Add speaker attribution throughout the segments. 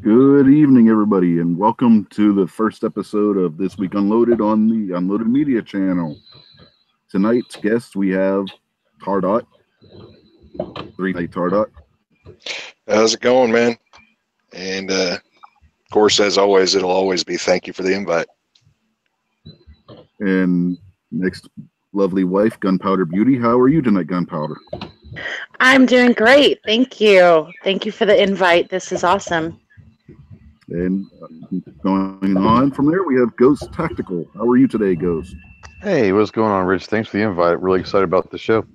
Speaker 1: Good evening, everybody, and welcome to the first episode of This Week Unloaded on the Unloaded Media channel. Tonight's guest, we have Tardot. Hey, Tardot.
Speaker 2: How's it going, man? And, of course, as always, it'll always be thank you for the invite.
Speaker 1: And next, lovely wife, Gunpowder Beauty. How are you tonight, Gunpowder?
Speaker 3: I'm doing great. Thank you. Thank you for the invite. This is awesome.
Speaker 1: And going on from there, we have Ghost Tactical. How are you today, Ghost?
Speaker 4: Hey, what's going on, Rich? Thanks for the invite. Really excited about the show.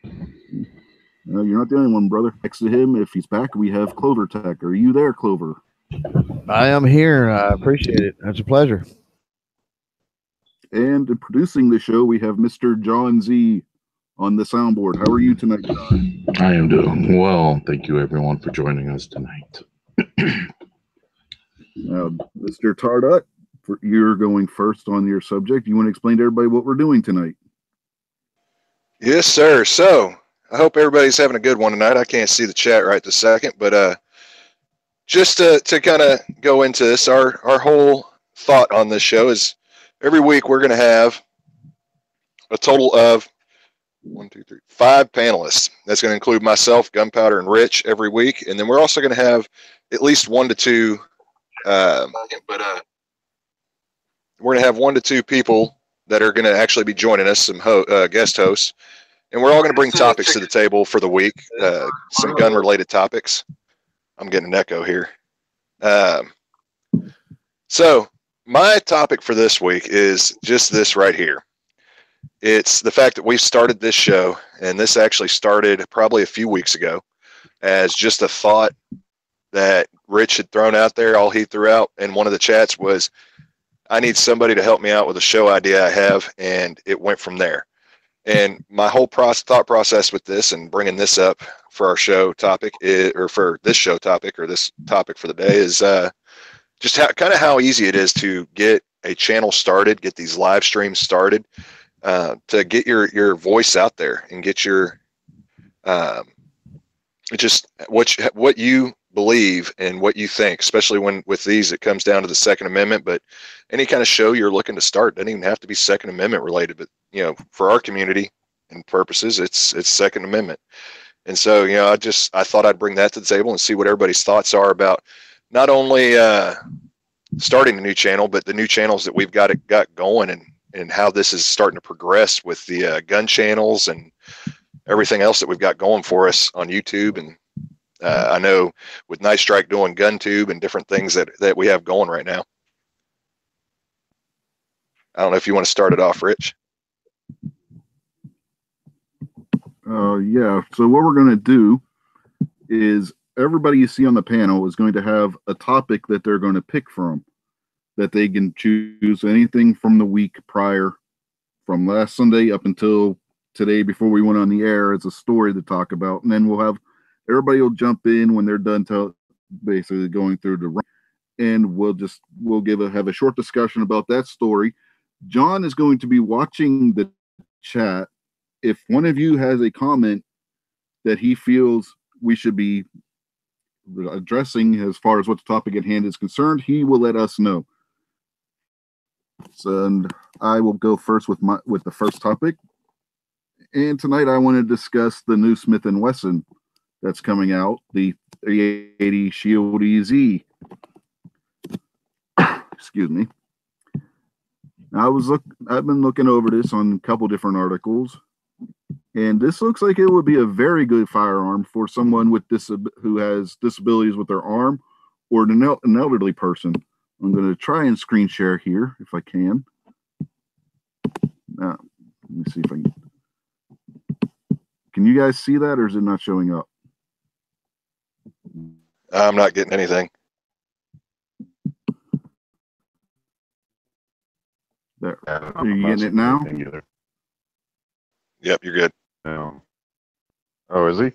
Speaker 1: You're not the only one, brother. Next to him, if he's back, we have Clovertac. Are you there, Clover?
Speaker 5: I am here. I appreciate it. It's a pleasure.
Speaker 1: And producing the show, we have Mr. John Z on the soundboard. How are you tonight, John?
Speaker 6: I am doing well. Thank you, everyone, for joining us tonight.
Speaker 1: Mr. Tardot, you're going first on your subject. You want to explain to everybody what we're doing tonight?
Speaker 2: Yes, sir. So I hope everybody's having a good one tonight. I can't see the chat right this second, but just to kind of go into this, our whole thought on this show is every week we're going to have a total of 5 panelists. That's going to include myself, Gunpowder, and Rich every week. And then we're also going to have at least 1 to 2, we're going to have 1 to 2 people that are going to actually be joining us, some guest hosts. And we're all going to bring topics to the table for the week, some gun-related topics. I'm getting an echo here. So my topic for this week is just this right here. It's the fact that we've started this show, and this actually started probably a few weeks ago as just a thought that Rich had thrown out there. All he threw out in one of the chats was, I need somebody to help me out with a show idea I have, and it went from there. And my whole thought process with this and bringing this up for our show topic or for this show topic or this topic for the day is just how easy it is to get a channel started, get these live streams started, to get your voice out there and get your just what you believe and what you think, especially when with these it comes down to the Second Amendment. But any kind of show you're looking to start doesn't even have to be Second Amendment related, but for our community and purposes, it's Second Amendment. And so I thought I'd bring that to the table and see what everybody's thoughts are about not only starting a new channel, but the new channels that we've got going, and how this is starting to progress with the gun channels and everything else that we've got going for us on YouTube. And I know with Night Strike doing GunTube and different things that we have going right now. I don't know if you want to start it off, Rich.
Speaker 1: Yeah. So what we're going to do is everybody you see on the panel is going to have a topic that they're going to pick from, that they can choose anything from the week prior, from last Sunday up until today before we went on the air, as a story to talk about. And then everybody will jump in when they're done basically going through the run, and we'll have a short discussion about that story. John is going to be watching the chat. If one of you has a comment that he feels we should be addressing as far as what the topic at hand is concerned, he will let us know. And I will go first with the first topic. And tonight I want to discuss the new Smith & Wesson that's coming out, the 380 Shield EZ. Excuse me. I've been looking over this on a couple different articles, and this looks like it would be a very good firearm for someone with who has disabilities with their arm, or an elderly person. I'm going to try and screen share here if I can. Let me see if I can. Can you guys see that, or is it not showing up?
Speaker 2: I'm not getting anything.
Speaker 1: There.
Speaker 4: Yeah,
Speaker 1: Are you getting it now?
Speaker 4: Either.
Speaker 2: Yep, you're good.
Speaker 4: No. Oh, is he?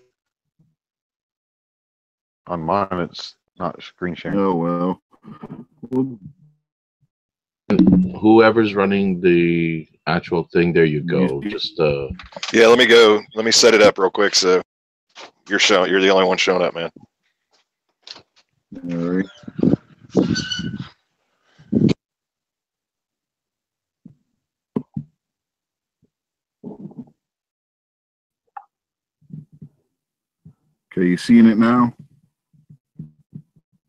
Speaker 4: On mine, it's not screen sharing.
Speaker 1: Oh, well.
Speaker 6: Whoever's running the actual thing, there you go. Just
Speaker 2: Yeah, let me go. Let me set it up real quick. So you're the only one showing up, man.
Speaker 1: All right. Okay, you seeing it now?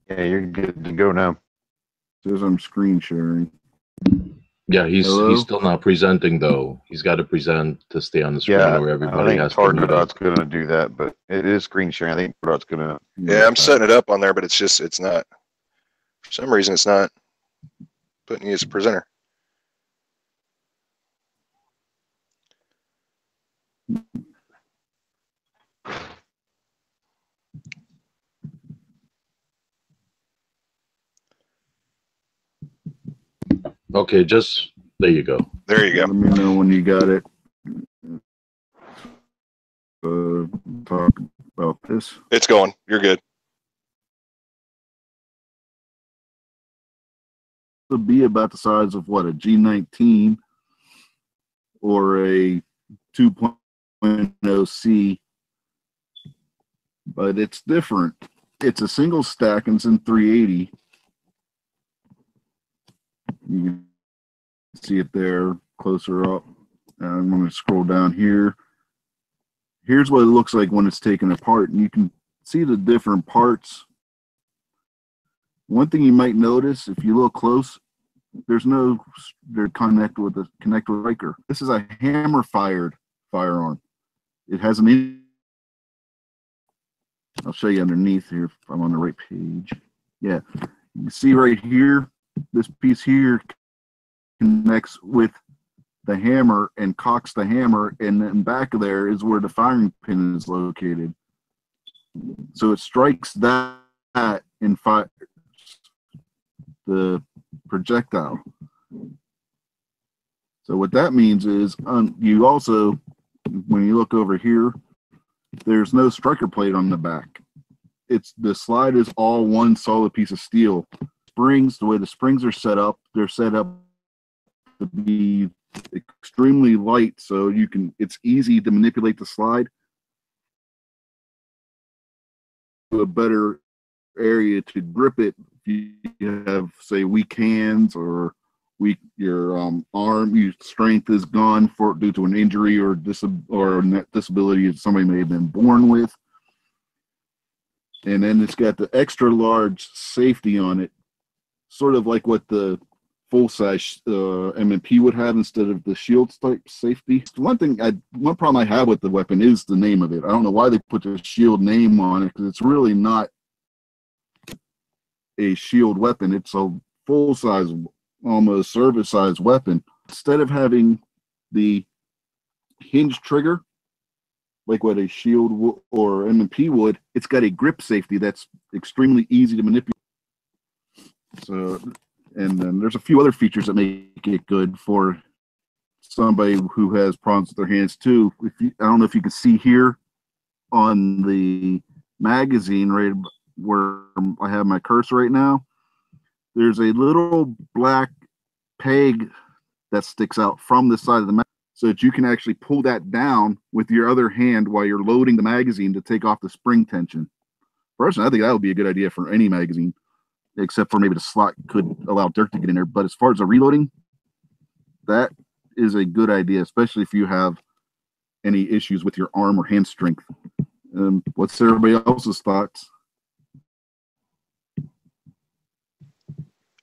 Speaker 4: Yeah, you're good to go now.
Speaker 1: Says I'm screen sharing.
Speaker 6: yeah,
Speaker 1: Hello?
Speaker 6: he's still not presenting though. He's got to present to stay on the screen,
Speaker 4: Yeah,
Speaker 6: or
Speaker 4: I
Speaker 6: everybody
Speaker 4: think
Speaker 6: has to mute it.
Speaker 4: Targodot's going to do that, but it is screen sharing. I think Targodot's going to.
Speaker 2: Yeah, I'm setting it up on there, but it's not. For some reason, it's not putting you as a presenter.
Speaker 6: Okay, just there you go.
Speaker 2: There you
Speaker 1: Let
Speaker 2: go.
Speaker 1: me know when you got it. Talk about this.
Speaker 2: It's going. You're good.
Speaker 1: It'll be about the size of what, a G19 or a 2.0C, but it's different. It's a single stack and it's in 380. You can see it there closer up. I'm going to scroll down here. Here's what it looks like when it's taken apart, and you can see the different parts. One thing you might notice if you look close, they're connected with a striker. This is a hammer fired firearm. It has I'll show you underneath here if I'm on the right page. Yeah, you can see right here, this piece here connects with the hammer and cocks the hammer, and then back of there is where the firing pin is located. So it strikes that and fires the projectile. So what that means is you also, when you look over here, there's no striker plate on the back. The slide is all one solid piece of steel. Springs, the way the springs are set up, they're set up to be extremely light, so it's easy to manipulate the slide to a better area to grip it. If you have, say, weak hands or your arm strength is gone due to an injury or disability that somebody may have been born with. And then it's got the extra large safety on it, sort of like what the full-size M&P would have instead of the shield type safety. One problem I have with the weapon is the name of it. I don't know why they put the shield name on it, because it's really not a shield weapon. It's a full-size, almost service-size weapon. Instead of having the hinge trigger, like what a shield or M&P would, it's got a grip safety that's extremely easy to manipulate. So, and then there's a few other features that make it good for somebody who has problems with their hands too. I don't know if you can see here on the magazine right where I have my cursor right now, there's a little black peg that sticks out from the side of the magazine, so that you can actually pull that down with your other hand while you're loading the magazine to take off the spring tension. Personally, I think that would be a good idea for any magazine, except for maybe the slot could allow dirt to get in there. But as far as the reloading, that is a good idea, especially if you have any issues with your arm or hand strength. What's everybody else's thoughts?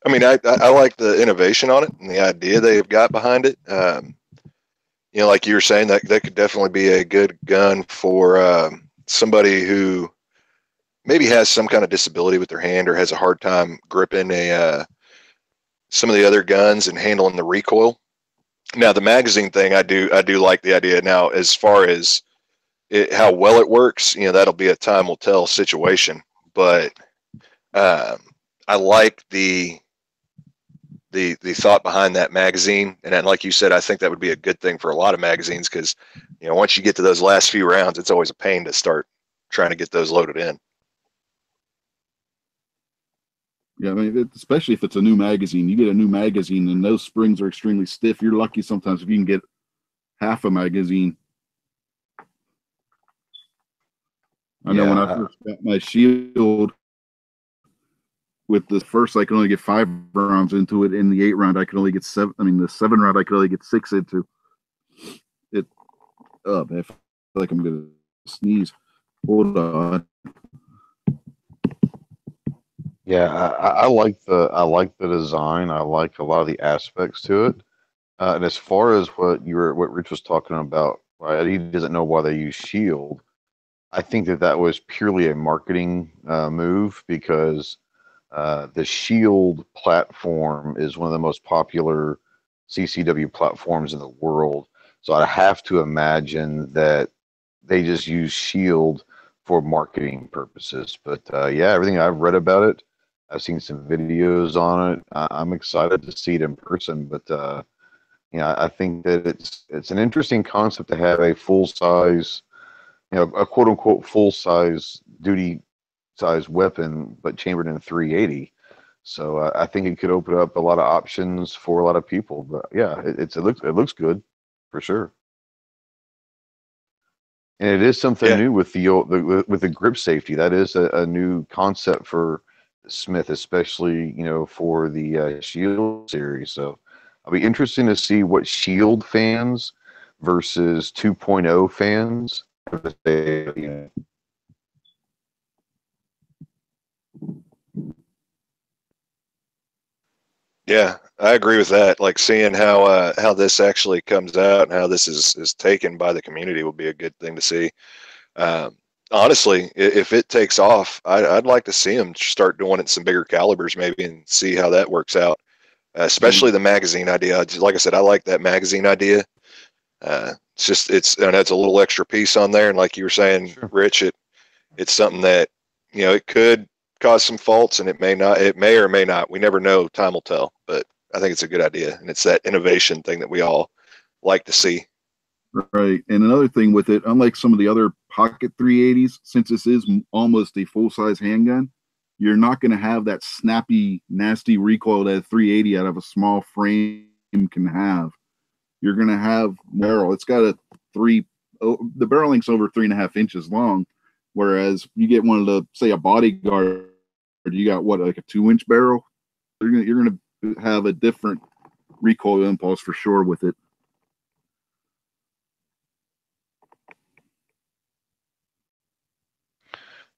Speaker 2: I mean, I like the innovation on it and the idea they've got behind it. Like you were saying, that could definitely be a good gun for somebody who maybe has some kind of disability with their hand or has a hard time gripping some of the other guns and handling the recoil. Now, the magazine thing, I do like the idea. Now, as far as how well it works, that'll be a time will tell situation. But I like the thought behind that magazine, and then, like you said, I think that would be a good thing for a lot of magazines because once you get to those last few rounds, it's always a pain to start trying to get those loaded in.
Speaker 1: Yeah, I mean, especially if it's a new magazine. You get a new magazine and those springs are extremely stiff. You're lucky sometimes if you can get half a magazine. I know when I first got my shield with the first, I could only get 5 rounds into it. In the 8 round, I could only get 7. I mean, the 7 round, I could only get 6 into it. Oh man, I feel like I'm gonna sneeze. Hold on.
Speaker 4: Yeah, I like the design. I like a lot of the aspects to it. And as far as what Rich was talking about, right? He doesn't know why they use Shield. I think that was purely a marketing move because the Shield platform is one of the most popular CCW platforms in the world. So I have to imagine that they just use Shield for marketing purposes. But yeah, everything I've read about it, I've seen some videos on it. I'm excited to see it in person. But I think that it's an interesting concept to have a full size, a quote unquote full size duty size weapon, but chambered in 380. So I think it could open up a lot of options for a lot of people. But yeah, it looks good for sure. And it is something new with with the grip safety. That is a new concept for Smith, especially for the Shield series. So I'll be interesting to see what Shield fans versus 2.0 fans.
Speaker 2: Yeah, I agree with that. Like seeing how this actually comes out and how this is taken by the community will be a good thing to see. Honestly, if it takes off, I'd like to see them start doing it in some bigger calibers maybe and see how that works out. Especially the magazine idea. Like I said, I like that magazine idea. And it's a little extra piece on there, and like you were saying, Rich, it's something that it could cause some faults, and it may not. It may or may not. We never know. Time will tell. But I think it's a good idea, and it's that innovation thing that we all like to see.
Speaker 1: Right, and another thing with it, unlike some of the other pocket 380s, since this is almost a full-size handgun, you're not going to have that snappy, nasty recoil that a 380 out of a small frame can have. You're going to have barrel. It's got the barrel length's over 3.5 inches long, whereas you get one of the, say, a bodyguard, you got what, like a 2-inch barrel? You're going to have a different recoil impulse for sure with it.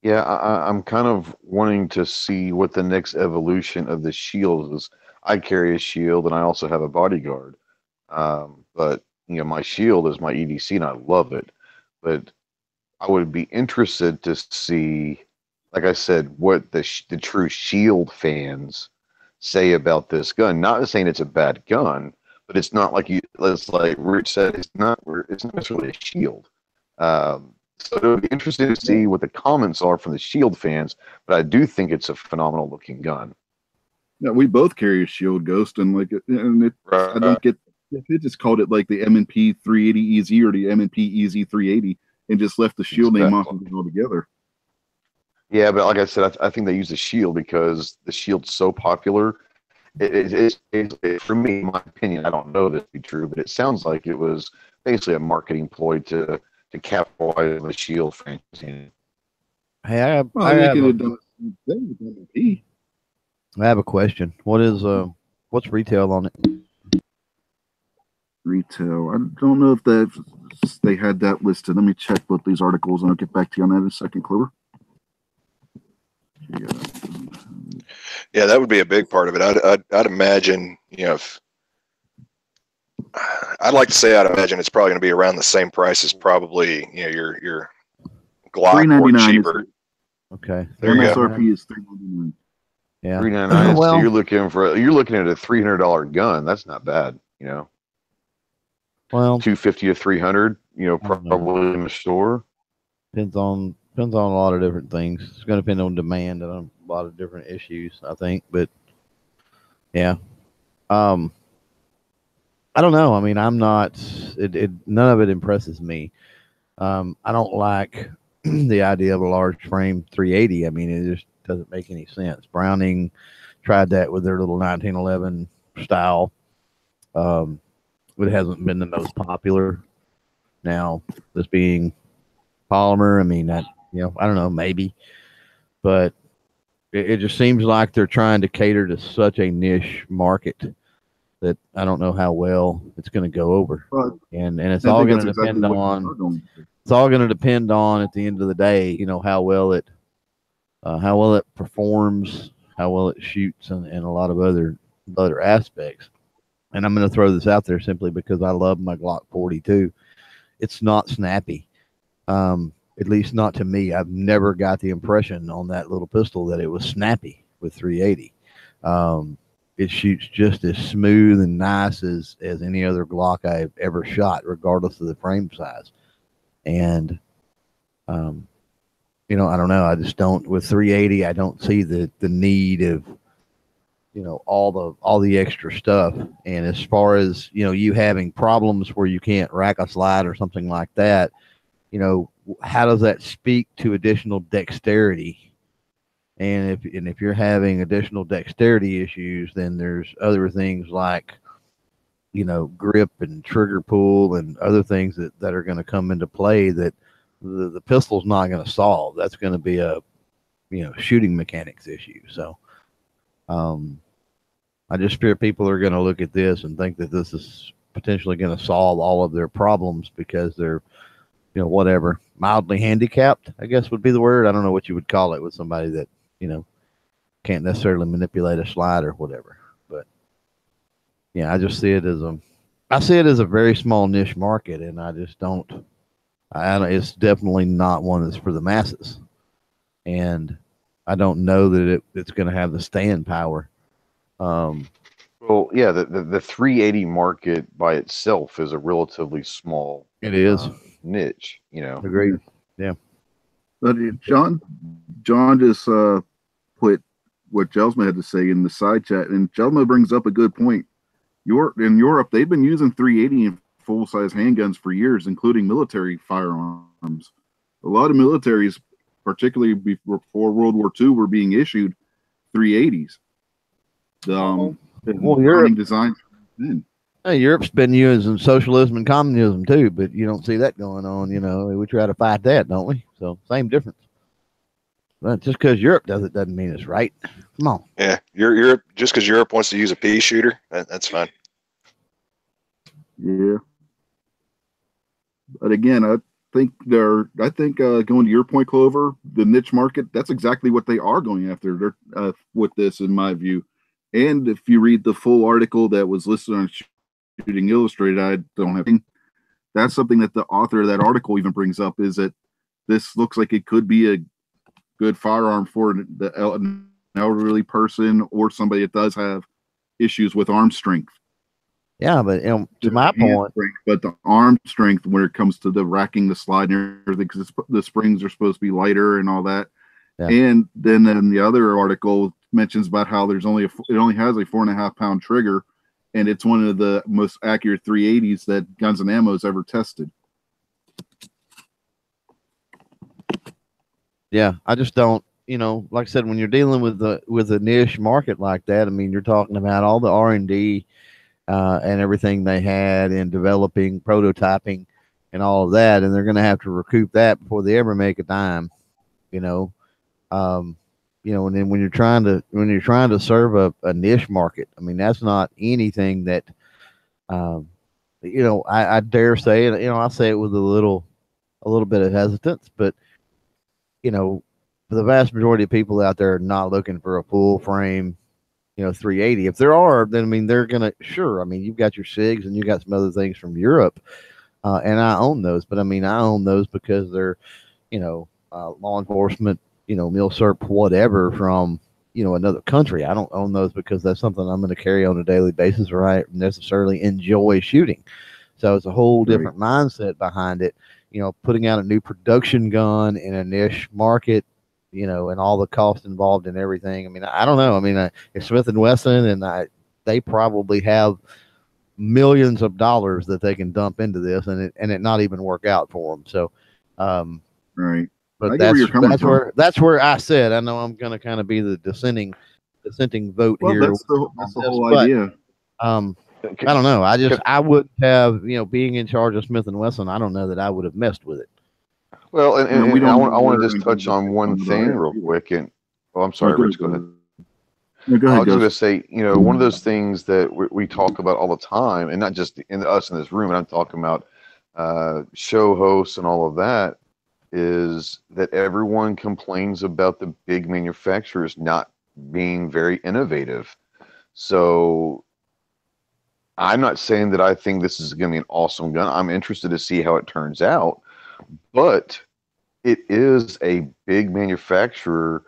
Speaker 4: Yeah, I'm kind of wanting to see what the next evolution of the Shield is. I carry a Shield and I also have a bodyguard. But my Shield is my EDC and I love it. But I would be interested to see, like I said, what the true Shield fans say about this gun. Not saying it's a bad gun, but it's not like it's like Rich said, it's not necessarily a Shield. So it'll be interesting to see what the comments are from the Shield fans, but I do think it's a phenomenal looking gun.
Speaker 1: Yeah, we both carry a Shield Ghost, and I don't get if it just called it like the M&P 380 EZ or the M&P EZ 380 and just left the Shield name off of it altogether.
Speaker 4: Yeah, but like I said, I think they use the Shield because the Shield's so popular. For me, in my opinion, I don't know this to be true, but it sounds like it was basically a marketing ploy to capitalize on the Shield franchise.
Speaker 5: Hey, I have a question. What's retail on it?
Speaker 1: Retail. I don't know if they had that listed. Let me check both these articles and I'll get back to you on that in a second, Clover.
Speaker 2: Yeah, that would be a big part of it. I'd imagine, I'd like to say I'd imagine it's probably going to be around the same price as probably your Glock or cheaper.
Speaker 5: Okay,
Speaker 2: there you go.
Speaker 1: MSRP is $399.
Speaker 5: Yeah,
Speaker 4: $399. So you're looking at a $300 gun. That's not bad,
Speaker 5: Well,
Speaker 4: $250 to $300. Probably in the store.
Speaker 5: Depends on a lot of different things. It's going to depend on demand and on a lot of different issues, I think. But yeah, I don't know. I mean, I'm not. None of it impresses me. I don't like the idea of a large frame 380. I mean, it just doesn't make any sense. Browning tried that with their little 1911 style. But it hasn't been the most popular. Now, this being polymer, I mean, that, I don't know, maybe, but it just seems like they're trying to cater to such a niche market that I don't know how well it's going to go over.
Speaker 1: Right.
Speaker 5: And it's all going to depend on. It's all going to depend on, at the end of the day, how well it performs, how well it shoots, and a lot of other aspects. And I'm going to throw this out there simply because I love my Glock 42. It's not snappy, at least not to me. I've never got the impression on that little pistol that it was snappy with 380. It shoots just as smooth and nice as any other Glock I've ever shot, regardless of the frame size. And, I don't know. I just don't, with 380, I don't see the need of, all the extra stuff. And as far as, you having problems where you can't rack a slide or something like that, how does that speak to additional dexterity? And if you're having additional dexterity issues, then there's other things like, grip and trigger pull and other things that are going to come into play that the pistol's not going to solve. That's going to be a, shooting mechanics issue. So, I just fear people are going to look at this and think that this is potentially going to solve all of their problems because they're, whatever, mildly handicapped, I guess would be the word. I don't know what you would call it with somebody that, can't necessarily manipulate a slide or whatever. But yeah, I just see it as a very small niche market, and I just don't. It's definitely not one that's for the masses, and I don't know that it's going to have the staying power.
Speaker 4: Well, yeah, the 380 market by itself is a relatively small.
Speaker 5: It is
Speaker 4: niche,
Speaker 5: Agreed. Yeah.
Speaker 1: But John just put what Jelsma had to say in the side chat, and Jelsma brings up a good point. In Europe, they've been using 380 in full-size handguns for years, including military firearms. A lot of militaries, particularly before World War II, were being issued 380s.
Speaker 5: Europe
Speaker 1: design.
Speaker 5: Hey, Europe's been using socialism and communism too, but you don't see that going on. We try to fight that, don't we? So same difference. But just because Europe does it doesn't mean it's right. Come on.
Speaker 2: Yeah, Europe. Just because Europe wants to use a pea shooter, that's fine.
Speaker 1: Yeah. But again, I think going to your point, Clover, the niche market, that's exactly what they are going after. They're with this, in my view. And if you read the full article that was listed on Shooting Illustrated, I don't have. That's something that the author of that article even brings up, is that this looks like it could be a good firearm for an elderly person or somebody that does have issues with arm strength.
Speaker 5: Yeah, but to my point,
Speaker 1: but the arm strength when it comes to the racking, the slide, and everything, because the springs are supposed to be lighter and all that. Yeah. And then the other article mentions about how it only has a 4.5 pound trigger, and it's one of the most accurate 380s that Guns and Ammo has ever tested.
Speaker 5: Yeah, I just don't, like I said, when you're dealing with a niche market like that, I mean, you're talking about all the R&D and everything they had in developing, prototyping, and all of that, and they're going to have to recoup that before they ever make a dime, and then when you're trying to serve a niche market, I mean, that's not anything that, I dare say it, I say it with a little bit of hesitance, but for the vast majority of people out there are not looking for a full frame, 380. If there are, then I mean, they're gonna you've got your SIGs and you got some other things from Europe, and I own those, but I mean, I own those because they're, law enforcement, milsurp, whatever from, another country. I don't own those because that's something I'm going to carry on a daily basis, or I necessarily enjoy shooting. So it's a whole different mindset behind it. putting out a new production gun in a niche market, and all the cost involved in everything. I mean, I don't know. I mean, it's Smith and Wesson, and they probably have millions of dollars that they can dump into this, and it not even work out for them. So,
Speaker 1: right.
Speaker 5: But that's where I said I know I'm going to kind of be the dissenting vote here.
Speaker 1: That's the whole idea.
Speaker 5: I don't know. I wouldn't have, being in charge of Smith and Wesson. I don't know that I would have messed with it.
Speaker 4: Well, and I want to just touch on one thing real quick. And I'm sorry, Rich, go ahead.
Speaker 1: No, go ahead.
Speaker 4: I was going to say, one of those things that we talk about all the time, and not just us in this room, and I'm talking about show hosts and all of that, is that everyone complains about the big manufacturers not being very innovative. So I'm not saying that I think this is going to be an awesome gun. I'm interested to see how it turns out, but it is a big manufacturer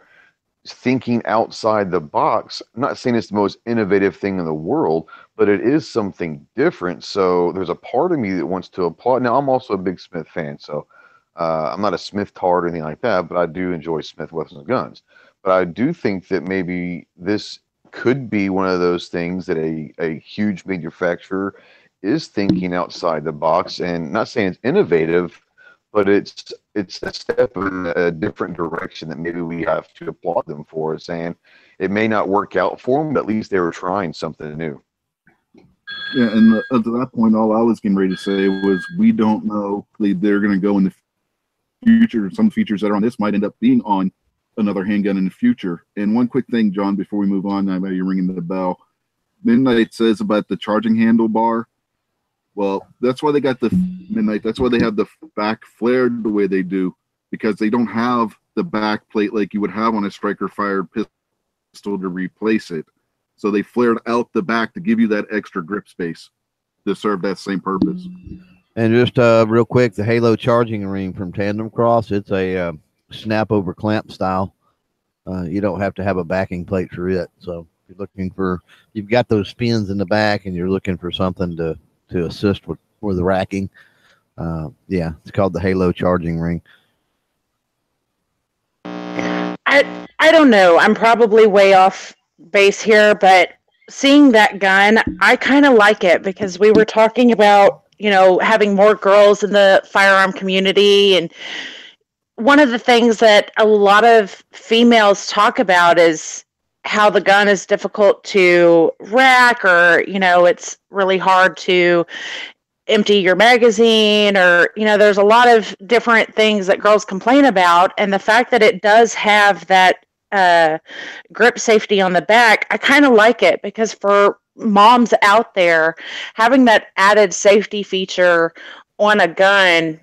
Speaker 4: thinking outside the box. I'm not saying it's the most innovative thing in the world, but it is something different. So there's a part of me that wants to applaud. Now, I'm also a big Smith fan, so I'm not a Smith tard or anything like that, but I do enjoy Smith Wesson's guns. But I do think that maybe this could be one of those things that a huge manufacturer is thinking outside the box, and not saying it's innovative, but it's a step in a different direction that maybe we have to applaud them for, saying it may not work out for them, but at least they were trying something new.
Speaker 1: Yeah, and to that point, all I was getting ready to say was we don't know. They're going to go in the future. Some features that are on this might end up being on another handgun in the future. And one quick thing, John, before we move on, I know you're ringing the bell. Midnight says about the charging handlebar. Well, that's why they got the Midnight. That's why they have the back flared the way they do, because they don't have the back plate like you would have on a striker fired pistol to replace it. So they flared out the back to give you that extra grip space to serve that same purpose.
Speaker 5: And just real quick, the Halo charging ring from Tandem Cross, it's a snap over clamp style. You don't have to have a backing plate for it. So if you've got those spins in the back and you're looking for something to assist with the racking. It's called the Halo charging ring.
Speaker 3: I don't know. I'm probably way off base here, but seeing that gun, I kind of like it because we were talking about, having more girls in the firearm community. And one of the things that a lot of females talk about is how the gun is difficult to rack, or, it's really hard to empty your magazine, or, there's a lot of different things that girls complain about. And the fact that it does have that grip safety on the back, I kind of like it, because for moms out there, having that added safety feature on a gun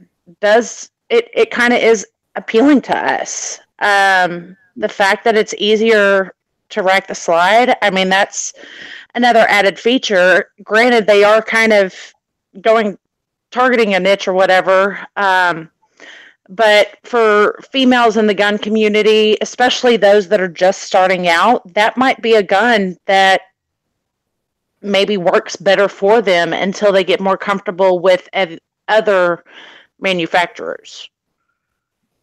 Speaker 3: it kind of is appealing to us. The fact that it's easier to rack the slide, I mean, that's another added feature. Granted, they are kind of targeting a niche or whatever, but for females in the gun community, especially those that are just starting out, that might be a gun that maybe works better for them until they get more comfortable with other manufacturers.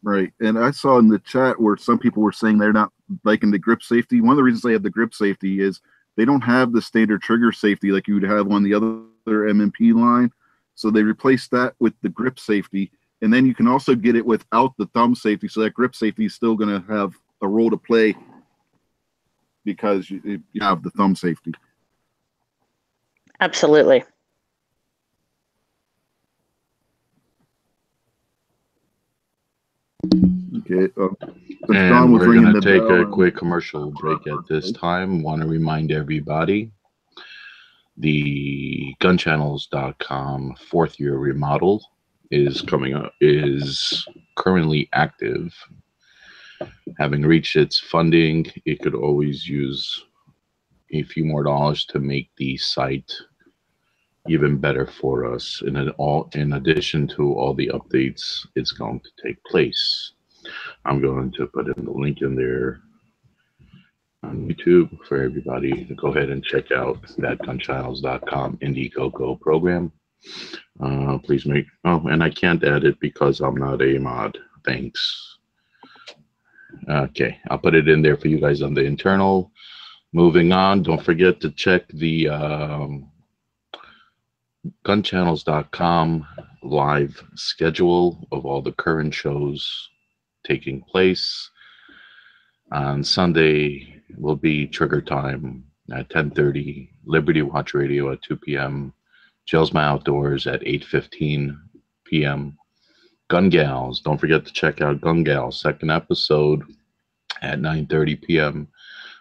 Speaker 1: Right. And I saw in the chat where some people were saying they're not liking the grip safety. One of the reasons they have the grip safety is they don't have the standard trigger safety like you would have on the other MMP line. So they replaced that with the grip safety. And then you can also get it without the thumb safety. So that grip safety is still going to have a role to play because you have the thumb safety.
Speaker 3: Absolutely.
Speaker 1: Okay.
Speaker 6: And we're going to take a quick commercial break at this time. Want to remind everybody, the gunchannels.com 4th year remodel is currently active. Having reached its funding, it could always use a few more dollars to make the site even better for us. In addition to all the updates, it's going to take place. I'm going to put in the link in there on YouTube for everybody to go ahead and check out that gunchannels.com Indiegogo program. Please make. Oh, and I can't add it because I'm not a mod. Thanks. Okay, I'll put it in there for you guys on the internal. Moving on, don't forget to check the gunchannels.com live schedule of all the current shows taking place. On Sunday will be Trigger Time at 10:30, Liberty Watch Radio at 2 p.m., Gels My Outdoors at 8:15 p.m. Gun Gals, don't forget to check out Gun Gals, second episode at 9:30 p.m.,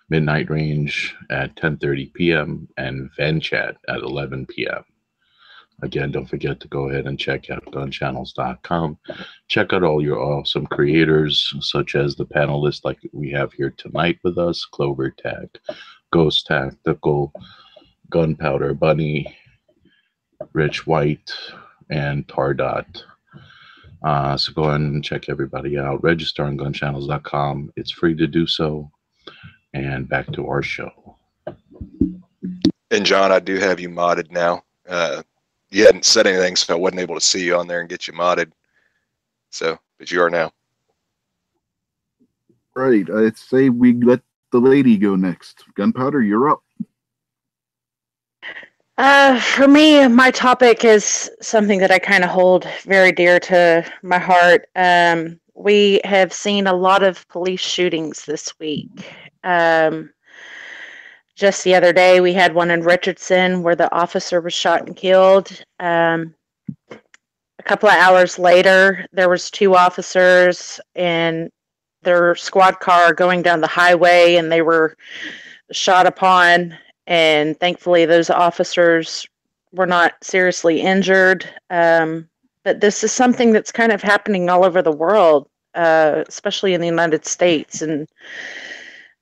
Speaker 6: Midnight Range at 10:30 p.m., and Van Chat at 11 p.m. Again, don't forget to go ahead and check out gunchannels.com. Check out all your awesome creators, such as the panelists like we have here tonight with us, Clovertac, Ghost Tactical, Gunpowder, Bunny, Rich White, and Tardot. So go ahead and check everybody out. Register on gunchannels.com. It's free to do so. And back to our show.
Speaker 2: And John, I do have you modded now. You hadn't said anything, so I wasn't able to see you on there and get you modded. So, but you are now.
Speaker 1: Right. I'd say we let the lady go next. Gunpowder, you're up.
Speaker 3: For me, my topic is something that I kind of hold very dear to my heart. We have seen a lot of police shootings this week. Just the other day, we had one in Richardson where the officer was shot and killed. A couple of hours later, there was two officers in their squad car going down the highway, and they were shot upon. And thankfully, those officers were not seriously injured. But this is something that's kind of happening all over the world, especially in the United States. And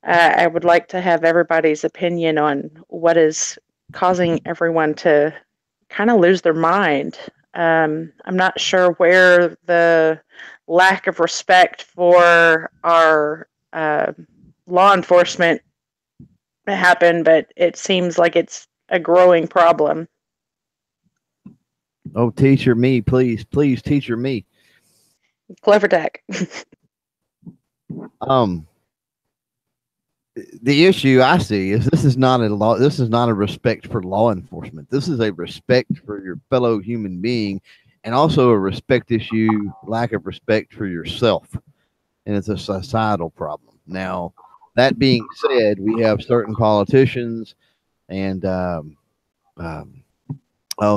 Speaker 3: I would like to have everybody's opinion on what is causing everyone to kind of lose their mind. I'm not sure where the lack of respect for our law enforcement happened, but it seems like it's a growing problem.
Speaker 5: Oh, teacher me, please, teacher me.
Speaker 3: Clovertac.
Speaker 5: The issue I see is this is not a respect for law enforcement. This is a respect for your fellow human being, and also a respect issue, lack of respect for yourself. And it's a societal problem. Now, that being said, we have certain politicians and oh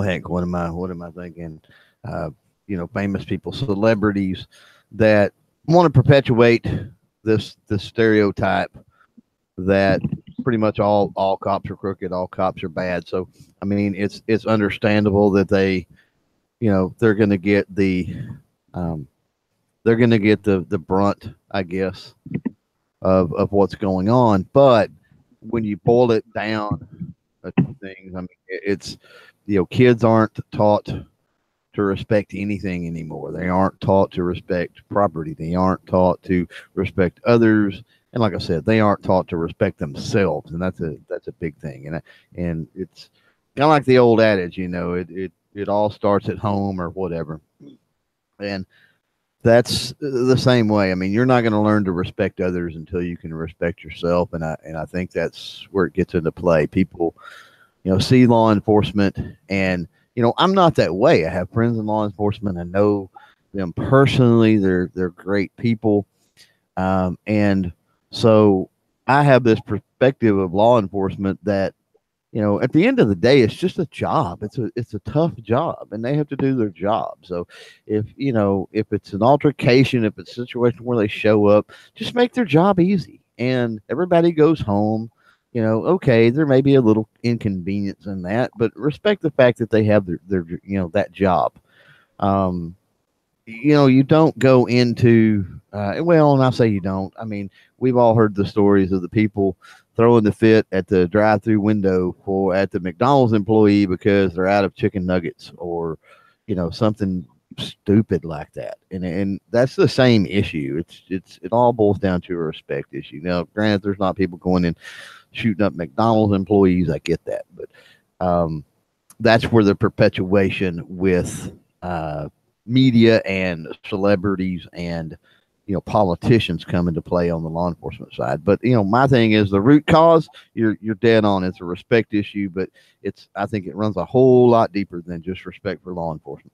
Speaker 5: heck, what am I thinking? Famous people, celebrities that want to perpetuate this stereotype that pretty much all cops are crooked, all cops are bad. So I mean, it's understandable that they're going to get the brunt, I guess, of what's going on. But when you boil it down to things, I mean, it's kids aren't taught to respect anything anymore. They aren't taught to respect property. They aren't taught to respect others. And like I said, they aren't taught to respect themselves, and that's a big thing. And it's kind of like the old adage, it all starts at home or whatever. And that's the same way. I mean, you're not going to learn to respect others until you can respect yourself. And I think that's where it gets into play. People, see law enforcement, and I'm not that way. I have friends in law enforcement. I know them personally. They're great people, and so I have this perspective of law enforcement that, at the end of the day, it's just a job. It's a tough job, and they have to do their job. So if it's an altercation, if it's a situation where they show up, just make their job easy and everybody goes home. Okay, there may be a little inconvenience in that, but respect the fact that they have their that job. You don't go into, and I say you don't. I mean, we've all heard the stories of the people throwing the fit at the drive-through window at the McDonald's employee because they're out of chicken nuggets or, something stupid like that. And that's the same issue. It all boils down to a respect issue. Now, granted, there's not people going in shooting up McDonald's employees. I get that, but that's where the perpetuation with media and celebrities and politicians come into play on the law enforcement side. But my thing is the root cause. You're dead on. It's a respect issue, but I think it runs a whole lot deeper than just respect for law enforcement.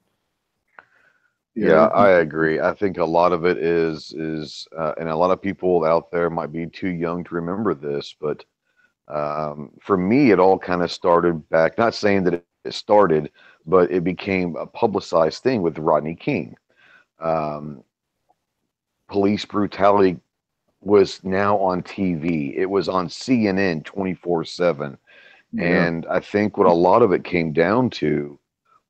Speaker 4: Yeah, I agree. I think a lot of it is and a lot of people out there might be too young to remember this, but for me, it all kind of started back. Not saying that it started, but it became a publicized thing with Rodney King. Police brutality was now on TV. It was on CNN 24/7. And I think what a lot of it came down to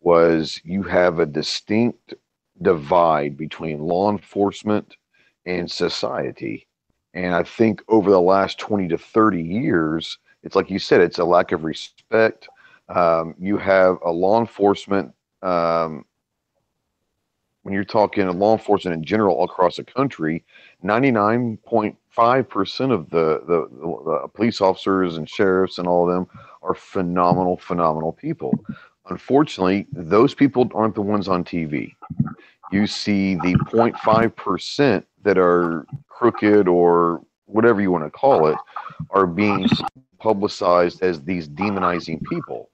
Speaker 4: was you have a distinct divide between law enforcement and society. And I think over the last 20 to 30 years, it's like you said, it's a lack of respect. You have a law enforcement, when you're talking law enforcement in general across the country, 99.5% of the police officers and sheriffs and all of them are phenomenal people. Unfortunately, those people aren't the ones on TV. You see the 0.5% that are crooked or whatever you want to call it are being publicized as these demonizing people.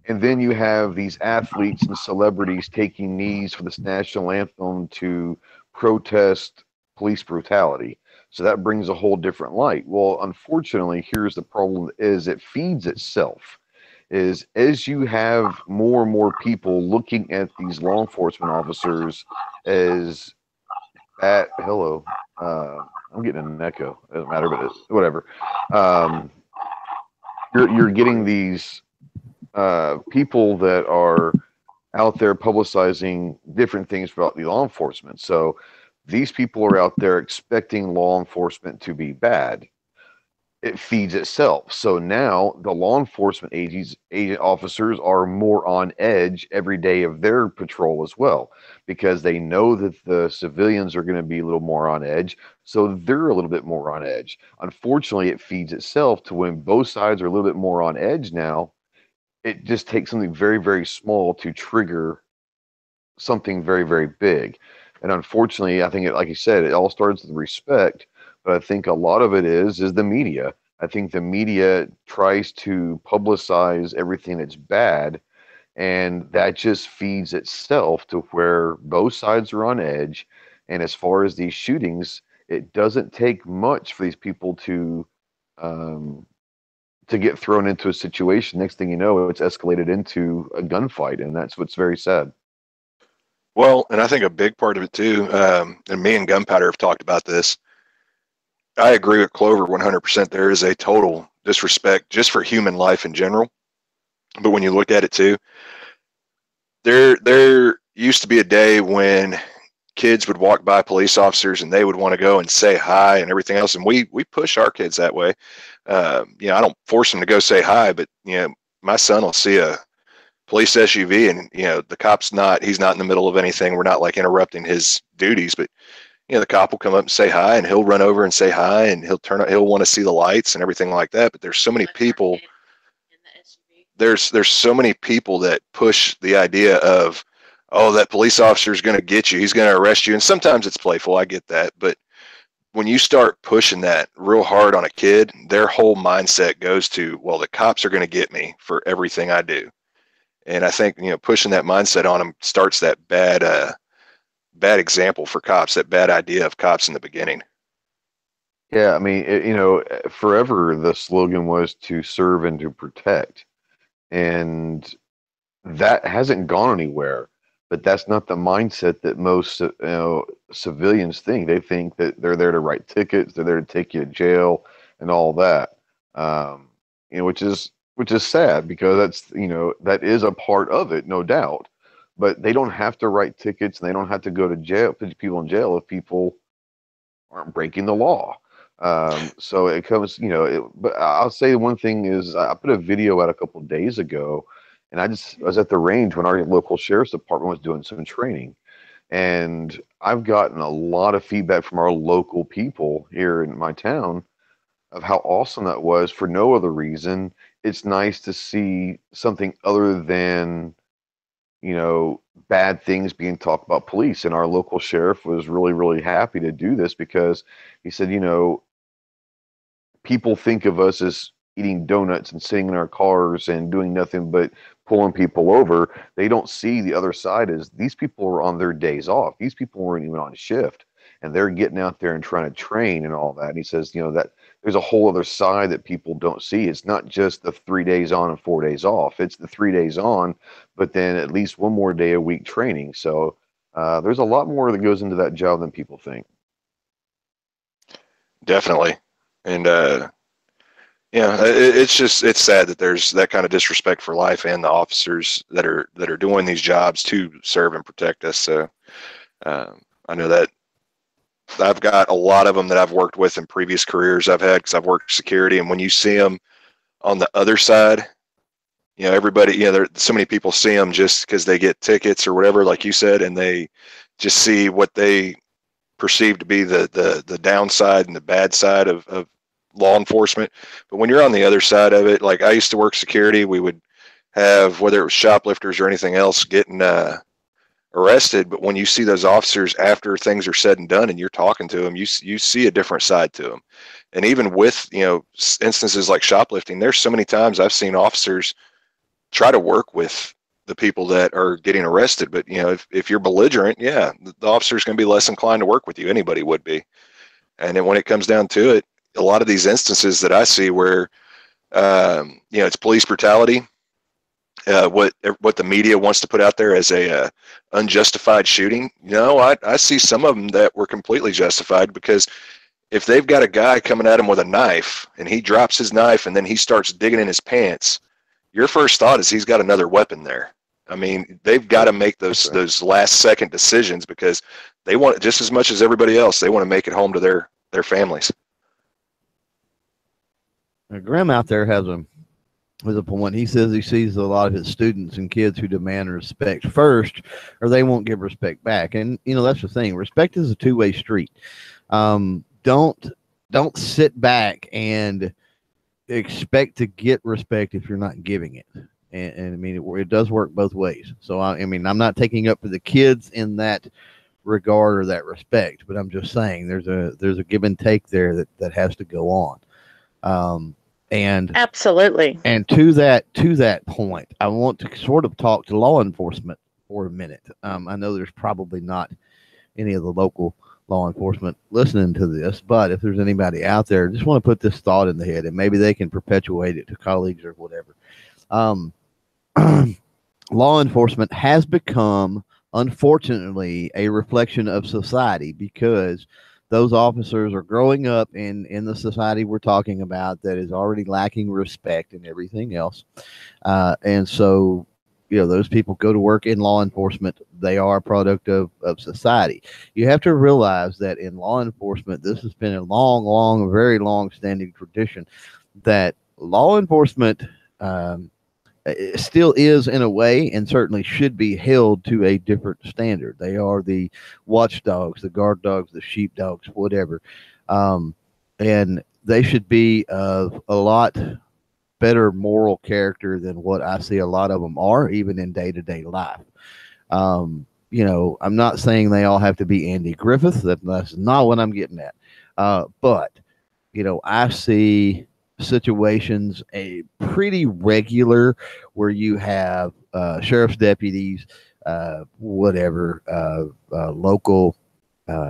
Speaker 4: And then you have these athletes and celebrities taking knees for this national anthem to protest police brutality. So that brings a whole different light. Well, unfortunately, here's the problem: is it feeds itself. Is as you have more and more people looking at these law enforcement officers as bad. Hello, I'm getting an echo. It doesn't matter, but whatever. You're getting these people that are out there publicizing different things about the law enforcement. So these people are out there expecting law enforcement to be bad. It feeds itself. So now the law enforcement agent officers are more on edge every day of their patrol as well, because they know that the civilians are going to be a little more on edge. So they're a little bit more on edge. Unfortunately, it feeds itself to when both sides are a little bit more on edge now. It just takes something very, very small to trigger something very, very big. And unfortunately, I think like you said, it all starts with respect. But I think a lot of it is the media. I think the media tries to publicize everything that's bad, and that just feeds itself to where both sides are on edge. And as far as these shootings, it doesn't take much for these people to get thrown into a situation. Next thing you know, it's escalated into a gunfight, and that's what's very sad.
Speaker 2: Well, and I think a big part of it too, and me and Gunpowder have talked about this. I agree with Clover 100%. There is a total disrespect just for human life in general. But when you look at it too, there used to be a day when kids would walk by police officers and they would want to go and say hi and everything else. And we push our kids that way. I don't force them to go say hi, but my son will see a police SUV and the cop's he's not in the middle of anything. We're not like interrupting his duties, but the cop will come up and say hi, and he'll run over and say hi, and he'll want to see the lights and everything like that. But there's so many people. There's so many people that push the idea of, oh, that police officer is going to get you. He's going to arrest you. And sometimes it's playful. I get that. But when you start pushing that real hard on a kid, their whole mindset goes to, well, the cops are going to get me for everything I do. And I think, pushing that mindset on them starts that bad example for cops, that bad idea of cops in the beginning.
Speaker 4: Yeah, I mean, forever the slogan was to serve and to protect. And that hasn't gone anywhere. But that's not the mindset that most civilians think. They think that they're there to write tickets, they're there to take you to jail, and all that. Which is sad, because that's that is a part of it, no doubt. But they don't have to write tickets, and they don't have to go to jail, put people in jail if people aren't breaking the law. So it comes, but I'll say one thing is, I put a video out a couple of days ago, and I was at the range when our local sheriff's department was doing some training. And I've gotten a lot of feedback from our local people here in my town of how awesome that was, for no other reason. it's nice to see something other than, you know, bad things being talked about police. And our local sheriff was really, really happy to do this because he said, you know, people think of us as eating donuts and sitting in our cars and doing nothing but pulling people over. They don't see the other side as these people are on their days off. These people weren't even on shift, and they're getting out there and trying to train and all that. And he says, you know, that there's a whole other side that people don't see. It's not just the 3 days on and 4 days off. It's the 3 days on, but then at least one more day a week training. So there's a lot more that goes into that job than people think.
Speaker 2: Definitely. And it's sad that there's that kind of disrespect for life and the officers that are doing these jobs to serve and protect us. So I know that I've got a lot of them that I've worked with in previous careers I've had, because I've worked security, and when you see them on the other side, you know, everybody, you know, there so many people see them just because they get tickets or whatever, like you said, and they just see what they perceive to be the downside and the bad side of law enforcement. But when you're on the other side of it, like I used to work security, we would have, whether it was shoplifters or anything else, getting arrested. But when you see those officers after things are said and done and you're talking to them, you see a different side to them. And even with, you know, instances like shoplifting, there's so many times I've seen officers try to work with the people that are getting arrested. But, you know, if you're belligerent, yeah, the officer's going to be less inclined to work with you. Anybody would be. And then when it comes down to it, a lot of these instances that I see where, you know, it's police brutality, what the media wants to put out there as a unjustified shooting. You know, I see some of them that were completely justified, because if they've got a guy coming at him with a knife and he drops his knife and then he starts digging in his pants, your first thought is he's got another weapon there. I mean, they've got to make those last second decisions, because they want it just as much as everybody else. They want to make it home to their families.
Speaker 5: Now, Graham out there has a point. He says he sees a lot of his students and kids who demand respect first, or they won't give respect back. And you know, that's the thing. Respect is a two-way street. Don't sit back and expect to get respect if you're not giving it. And I mean, it does work both ways. So I mean, I'm not taking up for the kids in that regard or that respect, but I'm just saying there's a give and take there that has to go on. And
Speaker 3: absolutely.
Speaker 5: And to that point, I want to sort of talk to law enforcement for a minute. I know there's probably not any of the local law enforcement listening to this, but if there's anybody out there, just want to put this thought in the head, and maybe they can perpetuate it to colleagues or whatever. Law enforcement has become, unfortunately, a reflection of society, because those officers are growing up in the society we're talking about that is already lacking respect and everything else. And so, you know, those people go to work in law enforcement. They are a product of society. You have to realize that in law enforcement, this has been a very long-standing tradition that law enforcement it still is, in a way, and certainly should be held to a different standard. They are the watchdogs, the guard dogs, the sheepdogs, whatever. And they should be of a lot better moral character than what I see a lot of them are, even in day-to-day life. You know, I'm not saying they all have to be Andy Griffith. That's not what I'm getting at. But, you know, I see situations a pretty regular where you have sheriff's deputies, local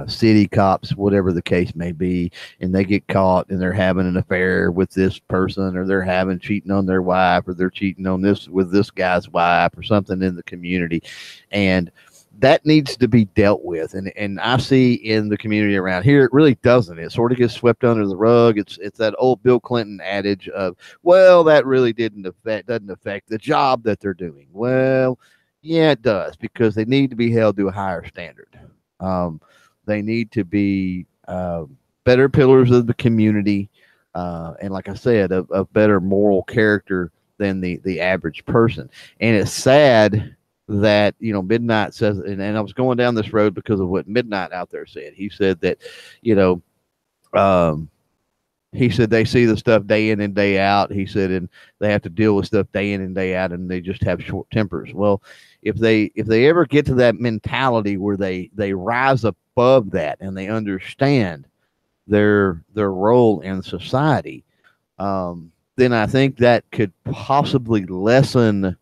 Speaker 5: city cops, whatever the case may be, and they get caught and they're having an affair with this person, or they're cheating on their wife, or they're cheating on this guy's wife or something in the community, and that needs to be dealt with. And I see in the community around here, it really doesn't. It sort of gets swept under the rug. It's that old Bill Clinton adage of, well, that really doesn't affect the job that they're doing. Well, yeah, it does, because they need to be held to a higher standard. They need to be better pillars of the community, and like I said, of better moral character than the average person. And it's sad that, you know, Midnight says, and I was going down this road because of what Midnight out there said. He said that, you know, he said they see the stuff day in and day out. He said, and they have to deal with stuff day in and day out, and they just have short tempers. Well, if they ever get to that mentality where they rise above that and they understand their role in society, then I think that could possibly lessen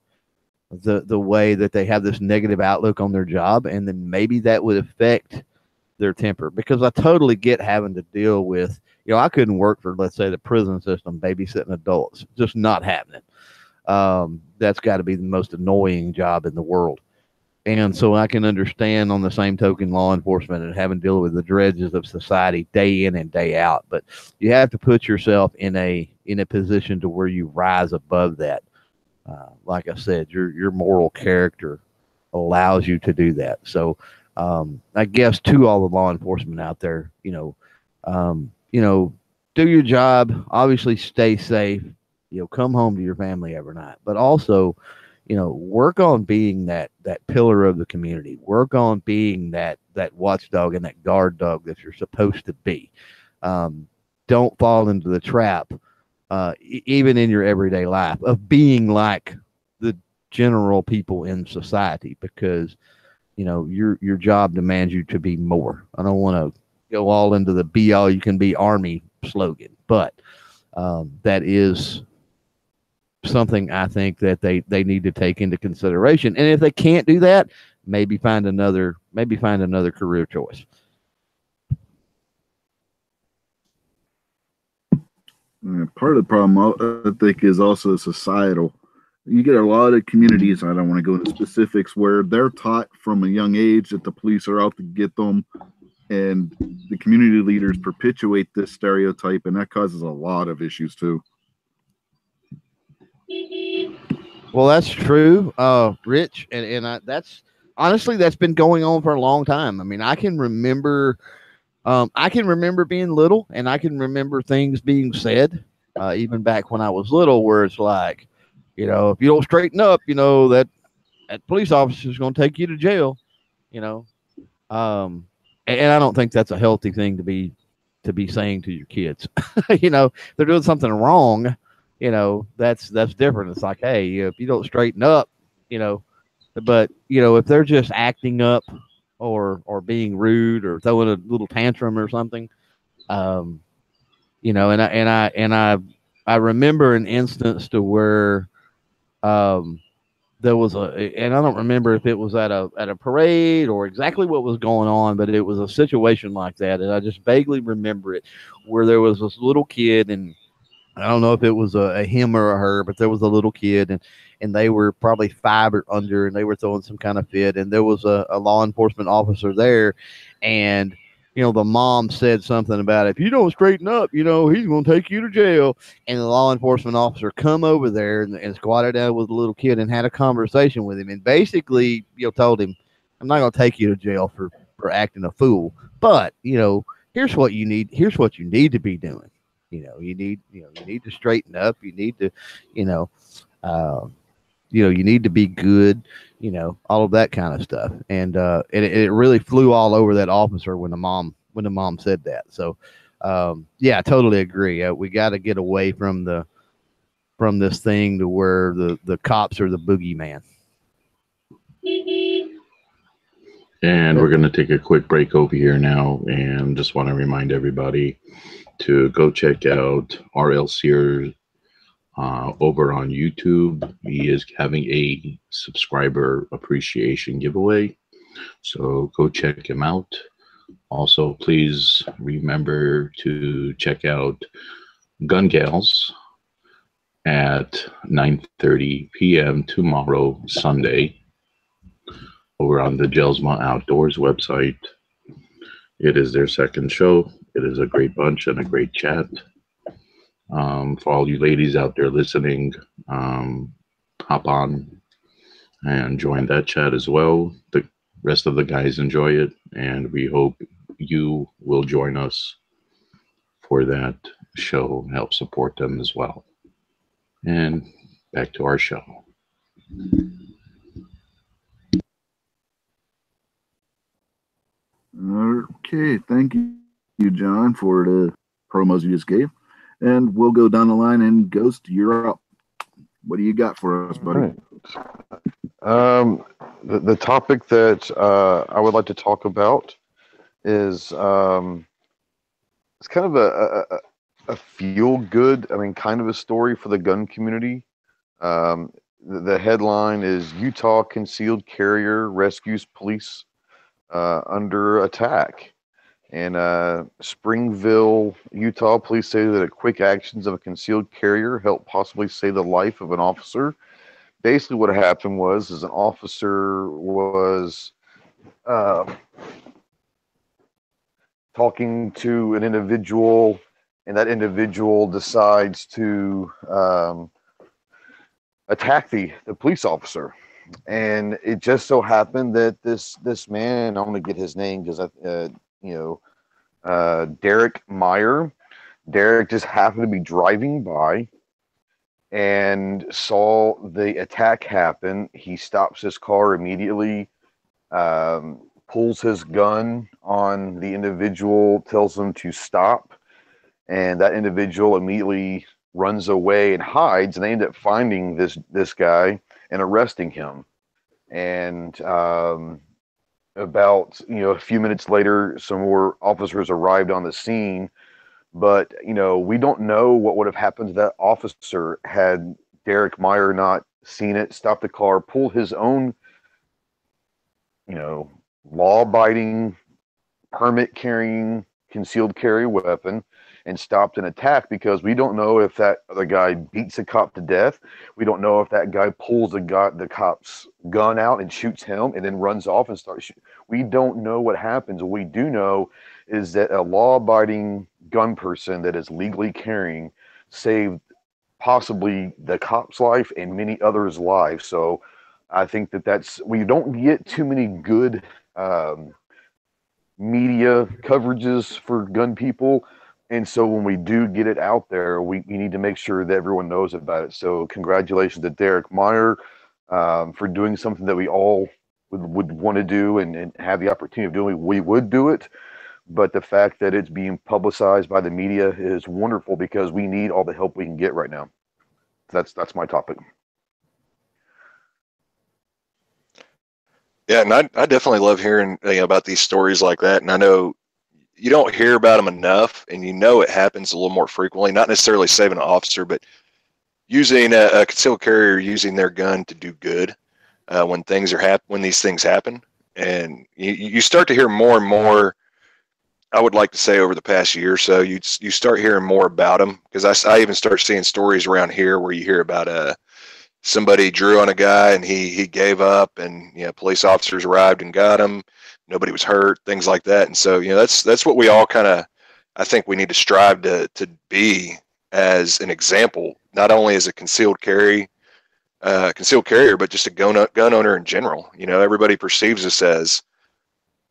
Speaker 5: the way that they have this negative outlook on their job, and then maybe that would affect their temper. Because I totally get having to deal with, I couldn't work for, let's say, the prison system babysitting adults. Just not happening. That's got to be the most annoying job in the world. And so I can understand, on the same token, law enforcement and having to deal with the dredges of society day in and day out. But you have to put yourself in a position to where you rise above that. Like I said, your moral character allows you to do that. So I guess to all the law enforcement out there, do your job. Obviously, stay safe. Come home to your family every night, but also, work on being that pillar of the community. Work on being that watchdog and that guard dog that you're supposed to be. Don't fall into the trap, even in your everyday life, of being like the general people in society, because your job demands you to be more. I don't want to go all into the be all you can be army slogan, but that is something I think that they need to take into consideration. And if they can't do that, maybe find another career choice.
Speaker 1: Part of the problem, I think, is also societal. You get a lot of communities, I don't want to go into specifics, where they're taught from a young age that the police are out to get them, and the community leaders perpetuate this stereotype, and that causes a lot of issues too.
Speaker 5: Well, that's true, Rich, and that's honestly, that's been going on for a long time. I mean, I can remember being little, and I can remember things being said, even back when I was little, where it's like, if you don't straighten up, that police officer is going to take you to jail, and I don't think that's a healthy thing to be saying to your kids. They're doing something wrong. That's different. It's like, hey, if you don't straighten up, but if they're just acting up or being rude or throwing a little tantrum or something, and I remember an instance to where there was and I don't remember if it was at a parade or exactly what was going on, but it was a situation like that, and I just vaguely remember it, where there was this little kid, and I don't know if it was a him or a her, but there was a little kid, and they were probably 5 or under, and they were throwing some kind of fit, and there was a law enforcement officer there, and the mom said something about, if you don't straighten up, he's going to take you to jail. And the law enforcement officer come over there and squatted down with the little kid and had a conversation with him, and basically told him, I'm not going to take you to jail for acting a fool, but here's what you need to be doing. You need to straighten up. You need to, you need to be good, all of that kind of stuff. And it really flew all over that officer when the mom said that. So, yeah, I totally agree. We got to get away from this thing to where the cops are the boogeyman.
Speaker 6: And we're going to take a quick break over here now, and just want to remind everybody to go check out R.L. Sears over on YouTube. He is having a subscriber appreciation giveaway, so go check him out. Also, please remember to check out Gun Gals at 9:30 p.m. tomorrow, Sunday, over on the Gelsma Outdoors website. It is their second show. It is a great bunch and a great chat. For all you ladies out there listening, hop on and join that chat as well. The rest of the guys enjoy it, and we hope you will join us for that show and help support them as well. And back to our show.
Speaker 1: Okay, thank you, John, for the promos you just gave. And we'll go down the line. And Ghost, you're up. What do you got for us, buddy?
Speaker 4: Right. The topic that I would like to talk about is it's kind of a feel good. I mean, kind of a story for the gun community. The headline is Utah concealed carrier rescues police under attack. In Springville, Utah, police say that the quick actions of a concealed carrier helped possibly save the life of an officer. Basically, what happened was an officer was talking to an individual, and that individual decides to attack the police officer. And it just so happened that this man, I'm going to get his name because Derek Meyer. Derek just happened to be driving by and saw the attack happen. He stops his car immediately, pulls his gun on the individual, tells him to stop, and that individual immediately runs away and hides, and they end up finding this guy and arresting him. And about a few minutes later, some more officers arrived on the scene, but we don't know what would have happened to that officer had Derek Meyer not seen it, stopped the car, pulled his own law-abiding, permit-carrying, concealed carry weapon and stopped an attack, because we don't know if that other guy beats a cop to death. We don't know if that guy pulls the cop's gun out and shoots him and then runs off and starts shooting. We don't know what happens. What we do know is that a law-abiding gun person that is legally carrying saved possibly the cop's life and many others' lives. So I think we don't get too many good media coverages for gun people. And so when we do get it out there, we need to make sure that everyone knows about it. So congratulations to Derek Meyer for doing something that we all would want to do and have the opportunity of doing. We would do it, but the fact that it's being publicized by the media is wonderful, because we need all the help we can get right now. That's my topic.
Speaker 2: Yeah, and I definitely love hearing about these stories like that. And I know you don't hear about them enough, and it happens a little more frequently. Not necessarily saving an officer, but using a concealed carrier, using their gun to do good when these things happen. And you start to hear more and more. I would like to say over the past year or so, you start hearing more about them, because I even start seeing stories around here where you hear about somebody drew on a guy and he gave up, and police officers arrived and got him. Nobody was hurt, things like that. And so that's what we all kind of, I think we need to strive to be as an example, not only as a concealed carrier, but just a gun owner in general. Everybody perceives us as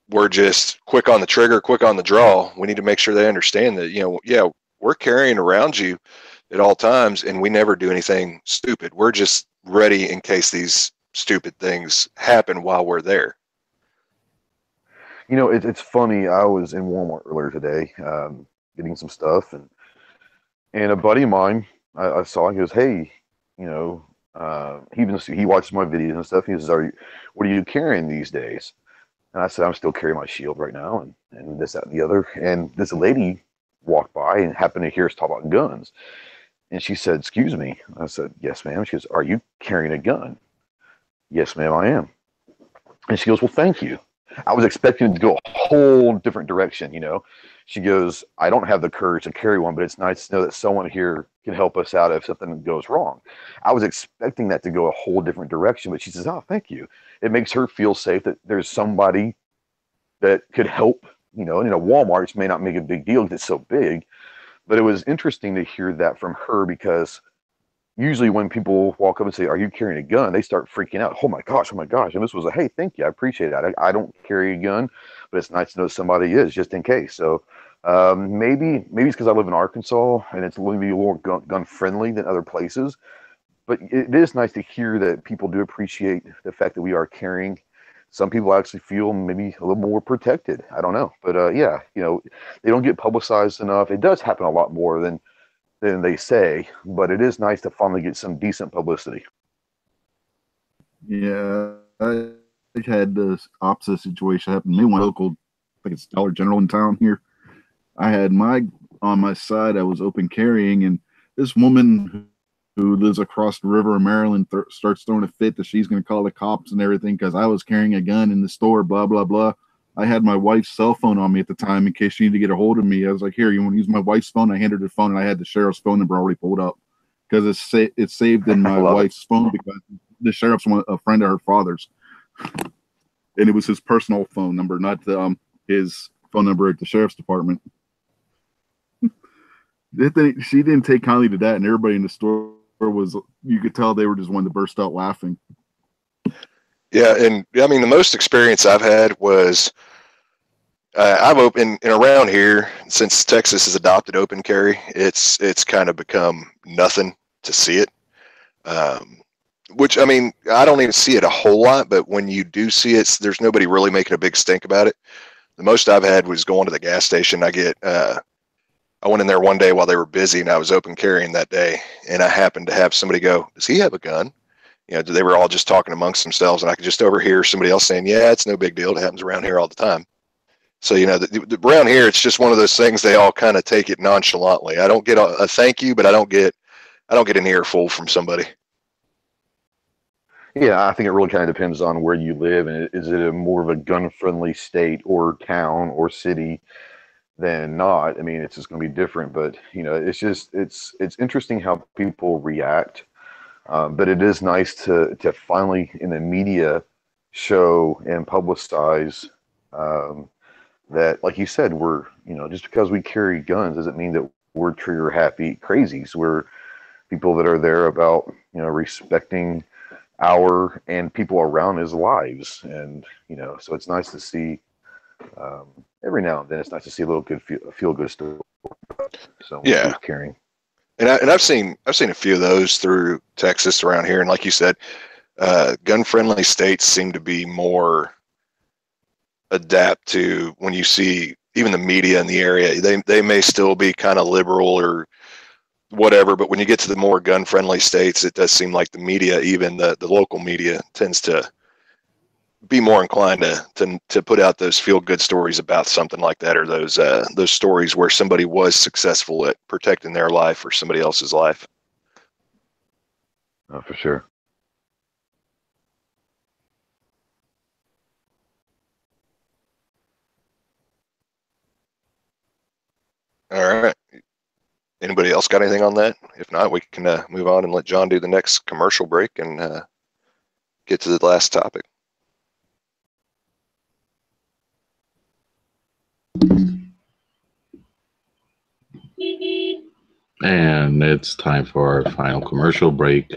Speaker 2: we're just quick on the trigger, quick on the draw. We need to make sure they understand that we're carrying around you at all times, and we never do anything stupid. We're just ready in case these stupid things happen while we're there.
Speaker 4: It's funny. I was in Walmart earlier today, getting some stuff, and a buddy of mine, I saw, he goes, "Hey, he watches my videos and stuff. He says, what are you carrying these days?" And I said, "I'm still carrying my shield right now, and this, that, and the other." And this lady walked by and happened to hear us talk about guns. And she said, "Excuse me." I said, "Yes, ma'am." She goes, "Are you carrying a gun?" "Yes, ma'am, I am." And she goes, "Well, thank you." I was expecting to go a whole different direction, She goes, "I don't have the courage to carry one, but it's nice to know that someone here can help us out if something goes wrong." I was expecting that to go a whole different direction, but she says, "Oh, thank you." It makes her feel safe that there's somebody that could help, Walmart may not make a big deal because it's so big, but it was interesting to hear that from her, because usually when people walk up and say, "Are you carrying a gun?" they start freaking out. Oh my gosh. And this was "Hey, thank you. I appreciate that. I don't carry a gun, but it's nice to know somebody is, just in case." So maybe it's because I live in Arkansas and it's a little bit more gun friendly than other places. But it is nice to hear that people do appreciate the fact that we are carrying. Some people actually feel maybe a little more protected. I don't know. But they don't get publicized enough. It does happen a lot more than than they say, but it is nice to finally get some decent publicity.
Speaker 1: Yeah, I had the opposite situation happen to me. One local, I think it's Dollar General in town here. I had on my side, I was open carrying, and this woman who lives across the river in Maryland starts throwing a fit that she's going to call the cops and everything because I was carrying a gun in the store, blah, blah, blah. I had my wife's cell phone on me at the time in case she needed to get a hold of me. I was like, here, you want to use my wife's phone? I handed her the phone, and I had the sheriff's phone number already pulled up because it's saved in my wife's phone because the sheriff's a friend of her father's. And it was his personal phone number, not his phone number at the sheriff's department. She didn't take kindly to that, and everybody in the store you could tell they were just wanting to burst out laughing.
Speaker 2: Yeah, and I mean, the most experience I've had was I've opened and around here, since Texas has adopted open carry, it's kind of become nothing to see it. Which, I mean, I don't even see it a whole lot, but when you do see it, there's nobody really making a big stink about it. The most I've had was going to the gas station. I went in there one day while they were busy, and I was open carrying that day, and I happened to have somebody go, "Does he have a gun?" You know, they were all just talking amongst themselves, and I could just overhear somebody else saying, "Yeah, it's no big deal. It happens around here all the time." So, you know, around here, it's just one of those things. They all kind of take it nonchalantly. I don't get a thank you, but I don't get an earful from somebody.
Speaker 4: Yeah, I think it really kind of depends on where you live, and is it a more of a gun-friendly state or town or city than not. I mean, it's just going to be different, but you know, it's interesting how people react. But it is nice to finally in the media show and publicize that, like you said, we're, you know, just because we carry guns doesn't mean that we're trigger happy crazies. We're people that are there about, you know, respecting our and people around his lives, and you know, so it's nice to see. Every now and then, it's nice to see a little good feel good story. So
Speaker 2: yeah,
Speaker 4: carrying.
Speaker 2: And I've seen a few of those through Texas around here, and like you said, gun friendly states seem to be more adapt to when you see even the media in the area. They may still be kind of liberal or whatever, but when you get to the more gun friendly states, it does seem like the media, even the local media, tends to be more inclined to put out those feel good stories about something like that, or those stories where somebody was successful at protecting their life or somebody else's life.
Speaker 4: Oh, for sure.
Speaker 2: All right. Anybody else got anything on that? If not, we can move on and let John do the next commercial break and get to the last topic.
Speaker 6: And it's time for our final commercial break.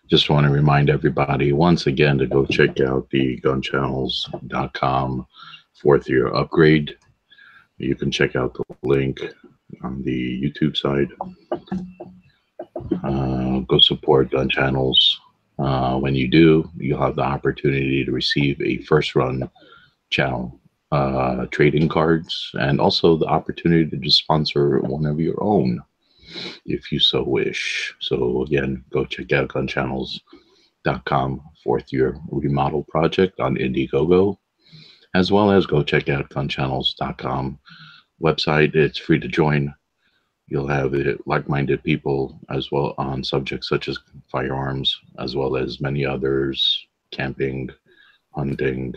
Speaker 6: Just want to remind everybody once again to go check out the gunchannels.com 4th year upgrade. You can check out the link on the YouTube side. Go support Gun Channels. When you do, you'll have the opportunity to receive a first run channel trading cards, and also the opportunity to sponsor one of your own if you so wish. So again, go check out gunchannels.com 4th year remodel project on Indiegogo, as well as go check out gunchannels.com website. It's free to join. You'll have like-minded people as well on subjects such as firearms, as well as many others, camping, hunting,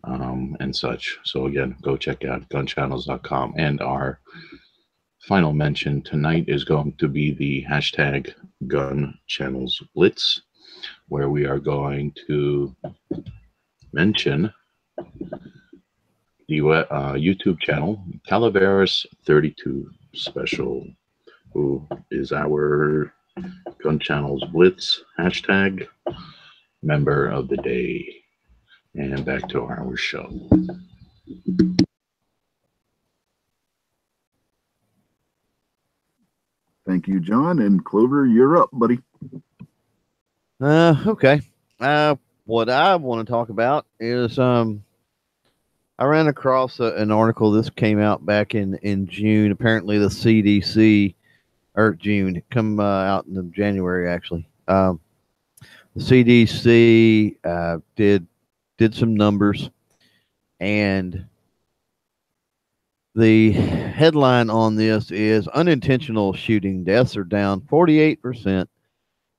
Speaker 6: and such. So again, go check out gunchannels.com. And our final mention tonight is going to be the hashtag Gun Channels Blitz, where we are going to mention the YouTube channel Calaveras 32 Special, who is our Gun Channels Blitz hashtag member of the day. And back to our show.
Speaker 1: Thank you, John. And Clover, you're up, buddy.
Speaker 5: Okay. What I want to talk about is I ran across an article. This came out back in June. Apparently, the CDC or June, come out in January actually. The CDC did some numbers, and the headline on this is unintentional shooting deaths are down 48%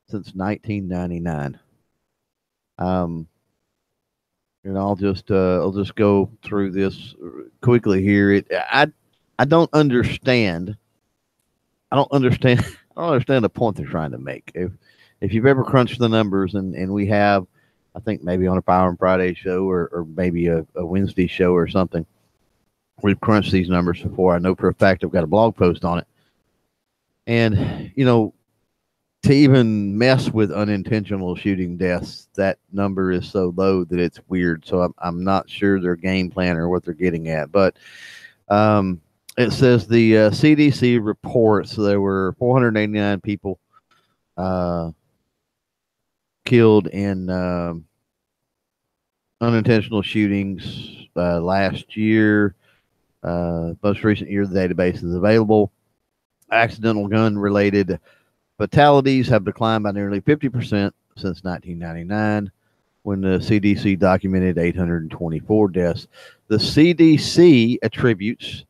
Speaker 5: since 1999. And I'll just go through this quickly here. I don't understand. I don't understand. I don't understand the point they're trying to make. If you've ever crunched the numbers, and we have, I think maybe on a Power and Friday show or maybe a Wednesday show or something, we've crunched these numbers before. I know for a fact I've got a blog post on it. And, to even mess with unintentional shooting deaths, that number is so low that it's weird. So I'm not sure their game plan or what they're getting at. But it says the CDC reports there were 489 people killed in unintentional shootings last year. Most recent year, the database is available. Accidental gun-related fatalities have declined by nearly 50% since 1999, when the CDC documented 824 deaths. The CDC attributes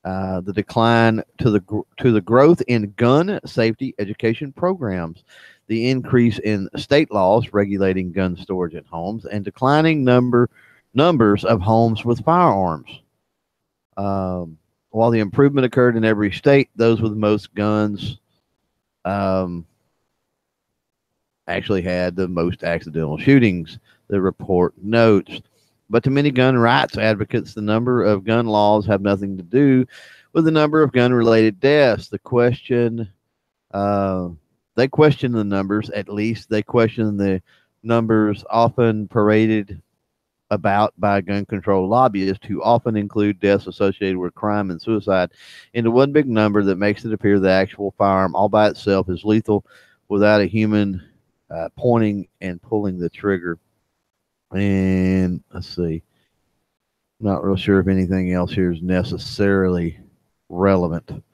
Speaker 5: the decline to the growth in gun safety education programs, the increase in state laws regulating gun storage at homes, and declining numbers of homes with firearms. While the improvement occurred in every state, those with most guns actually had the most accidental shootings, the report notes. But to many gun rights advocates, the number of gun laws have nothing to do with the number of gun-related deaths. They question the numbers. At least they question the numbers often paraded about by gun control lobbyists, who often include deaths associated with crime and suicide into one big number that makes it appear the actual firearm all by itself is lethal without a human pointing and pulling the trigger. And let's see, not real sure if anything else here is necessarily relevant.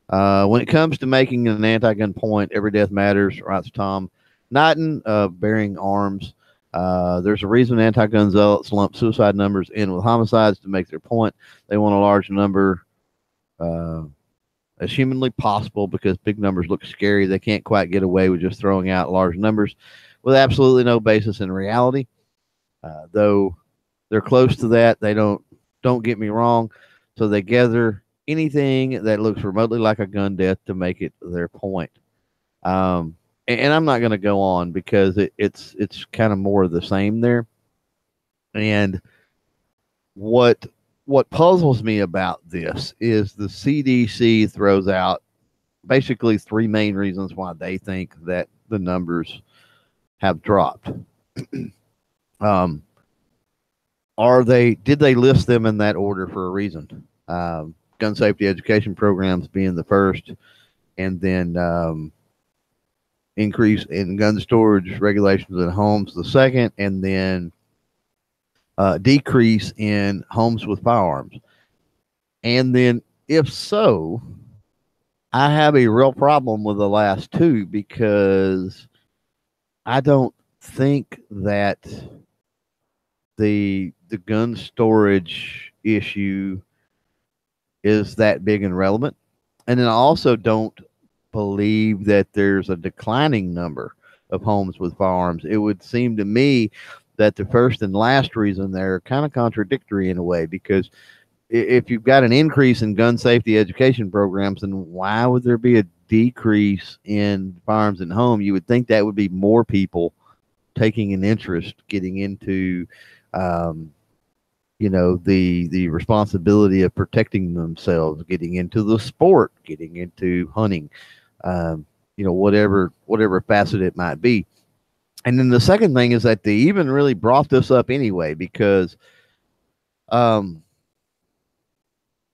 Speaker 5: When it comes to making an anti-gun point, every death matters, writes Tom Knighton of Bearing Arms. There's a reason anti-gun zealots lump suicide numbers in with homicides to make their point. They want a large number as humanly possible because big numbers look scary. They can't quite get away with just throwing out large numbers with absolutely no basis in reality. Though they're close to that, they don't get me wrong. So they gather anything that looks remotely like a gun death to make it their point. And I'm not going to go on because it's kind of more of the same there. And what puzzles me about this is the CDC throws out basically three main reasons why they think that the numbers have dropped. Did they list them in that order for a reason? Gun safety education programs being the first, and then increase in gun storage regulations in homes the second, and then decrease in homes with firearms. And then if so, I have a real problem with the last two, because I don't think that the gun storage issue is that big and relevant. And then I also don't believe that there's a declining number of homes with firearms. It would seem to me that the first and last reason they're kind of contradictory in a way, because if you've got an increase in gun safety education programs, then why would there be a decrease in firearms in home? You would think that would be more people taking an interest, getting into the responsibility of protecting themselves, getting into the sport, getting into hunting, whatever facet it might be. And then the second thing is that they even really brought this up anyway, because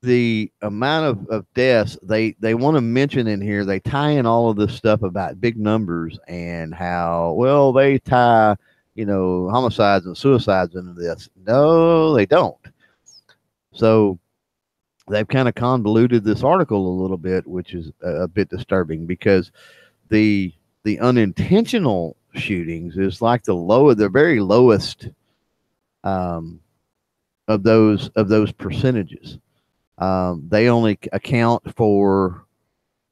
Speaker 5: the amount of deaths they want to mention in here, they tie in all of this stuff about big numbers and how, well, they tie homicides and suicides into this. No, they don't. So they've kind of convoluted this article a little bit, which is a bit disturbing because the unintentional shootings is like the very lowest of those percentages. They only account for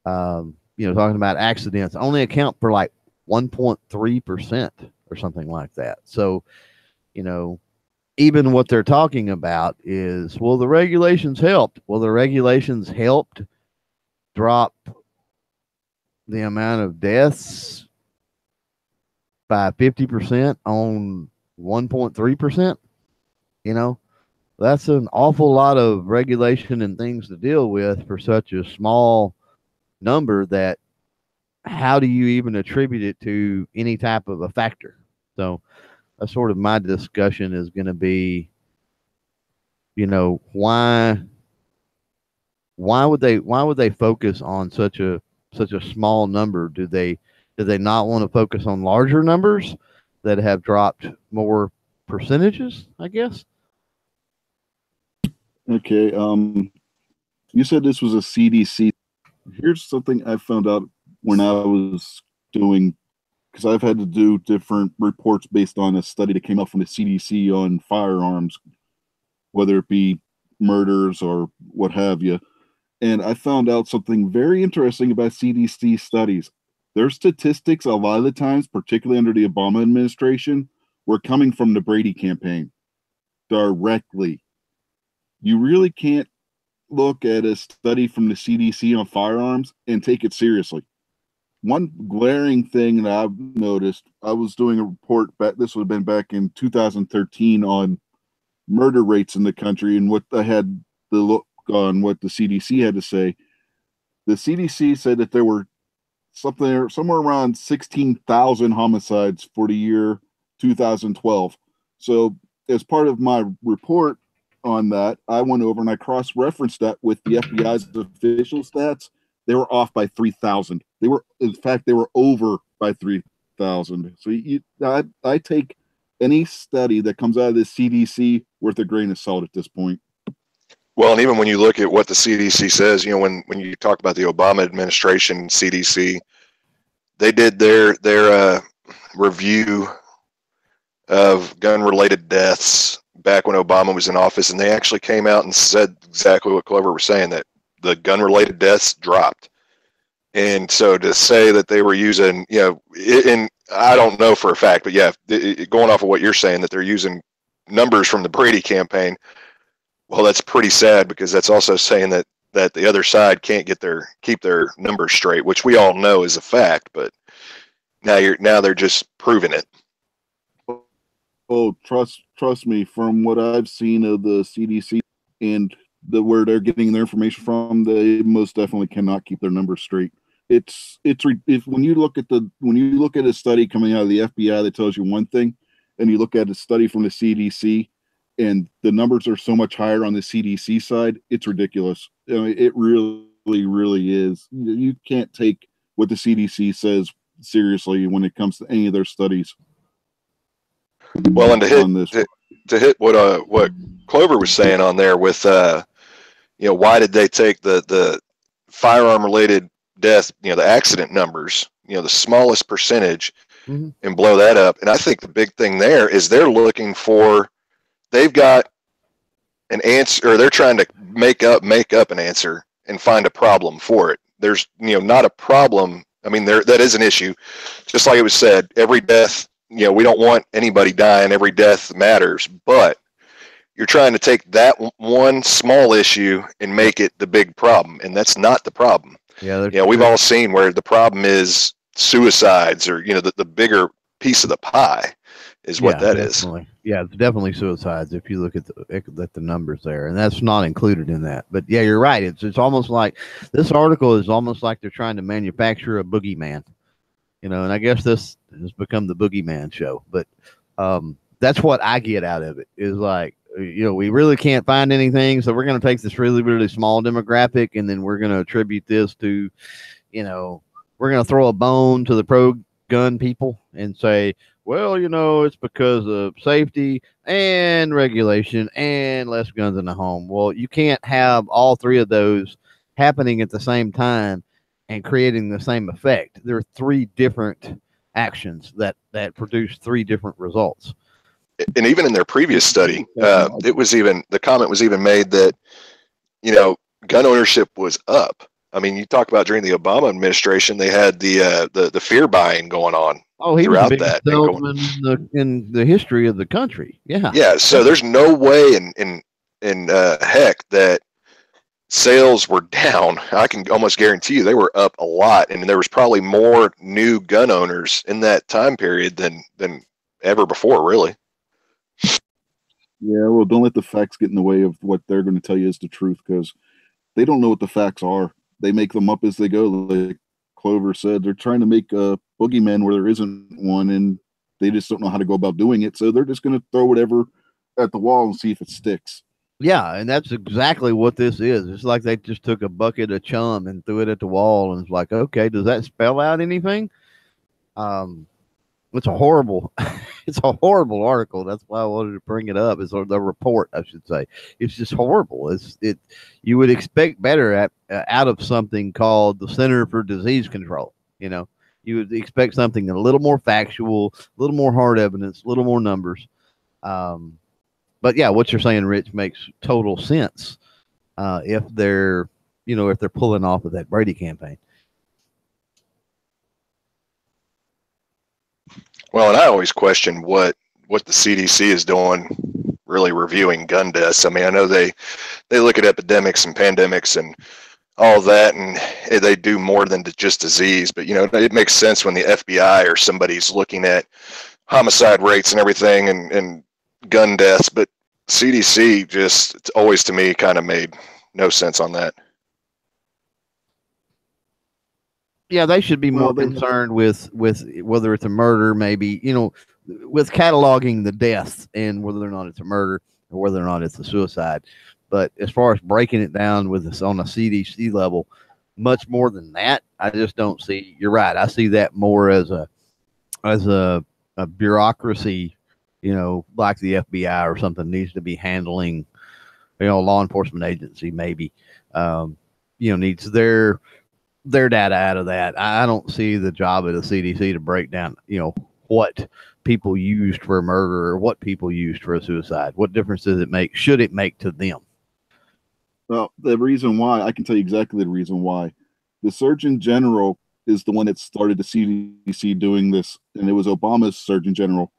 Speaker 5: talking about accidents, only account for like 1.3% or something like that. So, even what they're talking about is, well, the regulations helped. Well, the regulations helped drop the amount of deaths by 50% on 1.3%. That's an awful lot of regulation and things to deal with for such a small number that how do you even attribute it to any type of a factor? So that's sort of my discussion is going to be, why would they focus on such a small number? Do they not want to focus on larger numbers that have dropped more percentages, I guess?
Speaker 1: Okay. You said this was a CDC. Here's something I found out when I was doing, because I've had to do different reports based on a study that came out from the CDC on firearms, whether it be murders or what have you. And I found out something very interesting about CDC studies. Their statistics, a lot of the times, particularly under the Obama administration, were coming from the Brady campaign directly. You really can't look at a study from the CDC on firearms and take it seriously. One glaring thing that I've noticed, I was doing a report back, this would have been back in 2013 on murder rates in the country, and what I had the look on what the CDC had to say. The CDC said that there were somewhere around 16,000 homicides for the year 2012. So as part of my report on that, I went over and I cross-referenced that with the FBI's official stats. They were off by 3,000. They were over by 3,000. So I take any study that comes out of the CDC with a grain of salt at this point.
Speaker 2: Well, and even when you look at what the CDC says, when you talk about the Obama administration CDC, they did their review of gun-related deaths back when Obama was in office, and they actually came out and said exactly what Clover was saying, that the gun-related deaths dropped. And so to say that they were using, and I don't know for a fact, but yeah, going off of what you're saying, that they're using numbers from the Brady campaign, well, that's pretty sad, because that's also saying that the other side can't keep their numbers straight, which we all know is a fact, but now they're just proving it.
Speaker 1: Oh, trust me, from what I've seen of the CDC and where they're getting their information from, they most definitely cannot keep their numbers straight. It's when you look at a study coming out of the FBI that tells you one thing, and you look at a study from the CDC, and the numbers are so much higher on the CDC side, it's ridiculous. I mean, it really, really is. You can't take what the CDC says seriously when it comes to any of their studies.
Speaker 2: Well, and to hit what Clover was saying on there with why did they take the firearm related death, the accident numbers, the smallest percentage, and blow that up? And I think the big thing there is they've got an answer, or they're trying to make up an answer and find a problem for it. There's not a problem. I mean, that is an issue. Just like it was said, every death, we don't want anybody dying. Every death matters, but you're trying to take that one small issue and make it the big problem, and that's not the problem. Yeah, we've all seen where the problem is suicides, or the bigger piece of the pie is what that
Speaker 5: definitely
Speaker 2: is.
Speaker 5: Yeah, it's definitely suicides if you look at the numbers there, and that's not included in that. But yeah, you're right. It's almost like this article is almost like they're trying to manufacture a boogeyman. And I guess this has become the boogeyman show, but that's what I get out of it, is like, we really can't find anything, so we're going to take this really, really small demographic, and then we're going to attribute this to, we're going to throw a bone to the gun people and say, well, it's because of safety and regulation and less guns in the home. Well, you can't have all three of those happening at the same time and creating the same effect. There are three different actions that produce three different results.
Speaker 2: And even in their previous study, the comment was even made that, gun ownership was up. I mean, you talk about during the Obama administration, they had the fear buying going on.
Speaker 5: Oh, he
Speaker 2: throughout
Speaker 5: was the biggest salesman in the history of the country. Yeah.
Speaker 2: Yeah. So there's no way in heck that sales were down. I can almost guarantee you they were up a lot, and there was probably more new gun owners in that time period than ever before, really.
Speaker 1: Yeah, well, don't let the facts get in the way of what they're going to tell you is the truth, because they don't know what the facts are. They make them up as they go. Like Clover said, they're trying to make a boogeyman where there isn't one, and they just don't know how to go about doing it. So they're just going to throw whatever at the wall and see if it sticks.
Speaker 5: Yeah, and that's exactly what this is. It's like they just took a bucket of chum and threw it at the wall, and it's like, okay, does that spell out anything? It's a horrible, it's a horrible article. That's why I wanted to bring it up. It's the report, I should say. It's just horrible. You would expect better out of something called the Center for Disease Control. You would expect something a little more factual, a little more hard evidence, a little more numbers. But yeah, what you're saying, Rich, makes total sense. If they're pulling off of that Brady campaign.
Speaker 2: Well, and I always question what the CDC is doing, really reviewing gun deaths. I mean, I know they look at epidemics and pandemics and all that, and they do more than just disease. But it makes sense when the FBI or somebody's looking at homicide rates and everything and gun deaths. But CDC it's always to me kind of made no sense on that.
Speaker 5: Yeah, they should be more concerned with whether it's a murder, maybe, with cataloging the deaths and whether or not it's a murder or whether or not it's a suicide. But as far as breaking it down with this on a CDC level, much more than that, I just don't see. You're right. I see that more as a bureaucracy, like the FBI or something needs to be handling, law enforcement agency maybe, needs their data out of that. I don't see the job of the CDC to break down, what people used for a murder or what people used for a suicide. What difference does it make? Should it make to them?
Speaker 1: Well, the reason why, I can tell you exactly the reason why. The Surgeon General is the one that started the CDC doing this, and it was Obama's Surgeon General,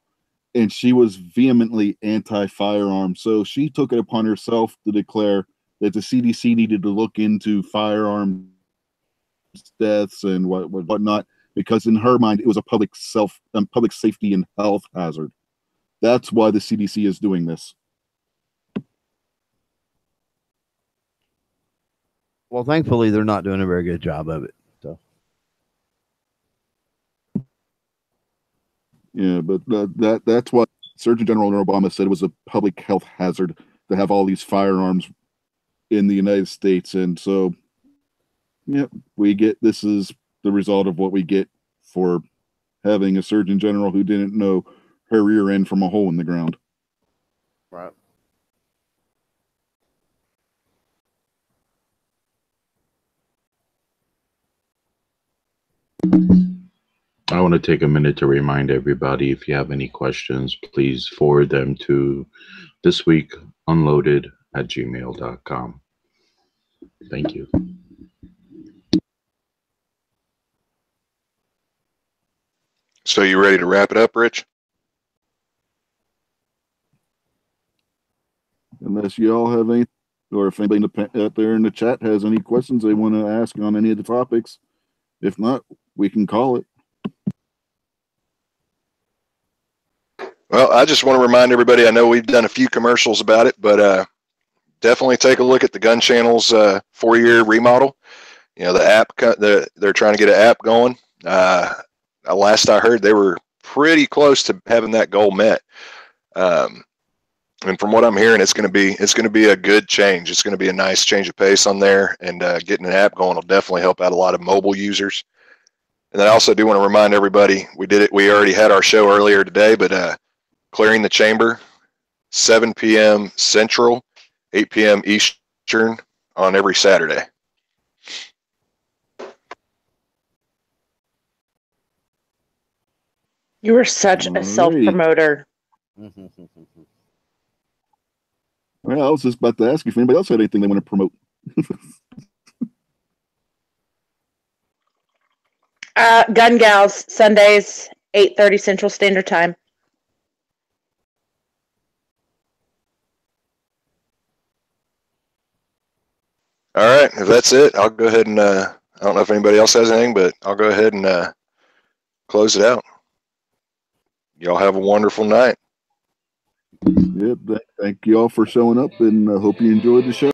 Speaker 1: and she was vehemently anti-firearm. So she took it upon herself to declare that the CDC needed to look into firearm deaths and whatnot, because in her mind it was a public safety and health hazard. That's why the CDC is doing this.
Speaker 5: Well, thankfully they're not doing a very good job of it. So
Speaker 1: yeah, but that's what Surgeon General Obama said it was a public health hazard to have all these firearms in the United States. And so yeah, this is the result of what we get for having a Surgeon General who didn't know her rear end from a hole in the ground.
Speaker 5: Right.
Speaker 6: I want to take a minute to remind everybody, if you have any questions, please forward them to thisweekunloaded@gmail.com. Thank you.
Speaker 2: So you ready to wrap it up, Rich?
Speaker 1: Unless you all have any, or if anybody out there in the chat has any questions they want to ask on any of the topics. If not, we can call it.
Speaker 2: Well, I just want to remind everybody, I know we've done a few commercials about it, but definitely take a look at the Gun Channel's 4-year remodel. The app, they're trying to get an app going. Last I heard, they were pretty close to having that goal met. And from what I'm hearing, it's going to be a good change. It's going to be a nice change of pace on there, and getting an app going will definitely help out a lot of mobile users. And then I also do want to remind everybody, we already had our show earlier today, but Clearing the Chamber, 7 p.m. Central, 8 p.m. Eastern on every Saturday.
Speaker 3: You are such a self-promoter.
Speaker 1: Well, I was just about to ask you if anybody else had anything they want to promote.
Speaker 3: Gun Gals, Sundays, 8:30 Central Standard Time.
Speaker 2: All right, if that's it, I'll go ahead and I don't know if anybody else has anything, but I'll go ahead and close it out. Y'all have a wonderful night.
Speaker 1: Yep, thank you all for showing up, and I hope you enjoyed the show.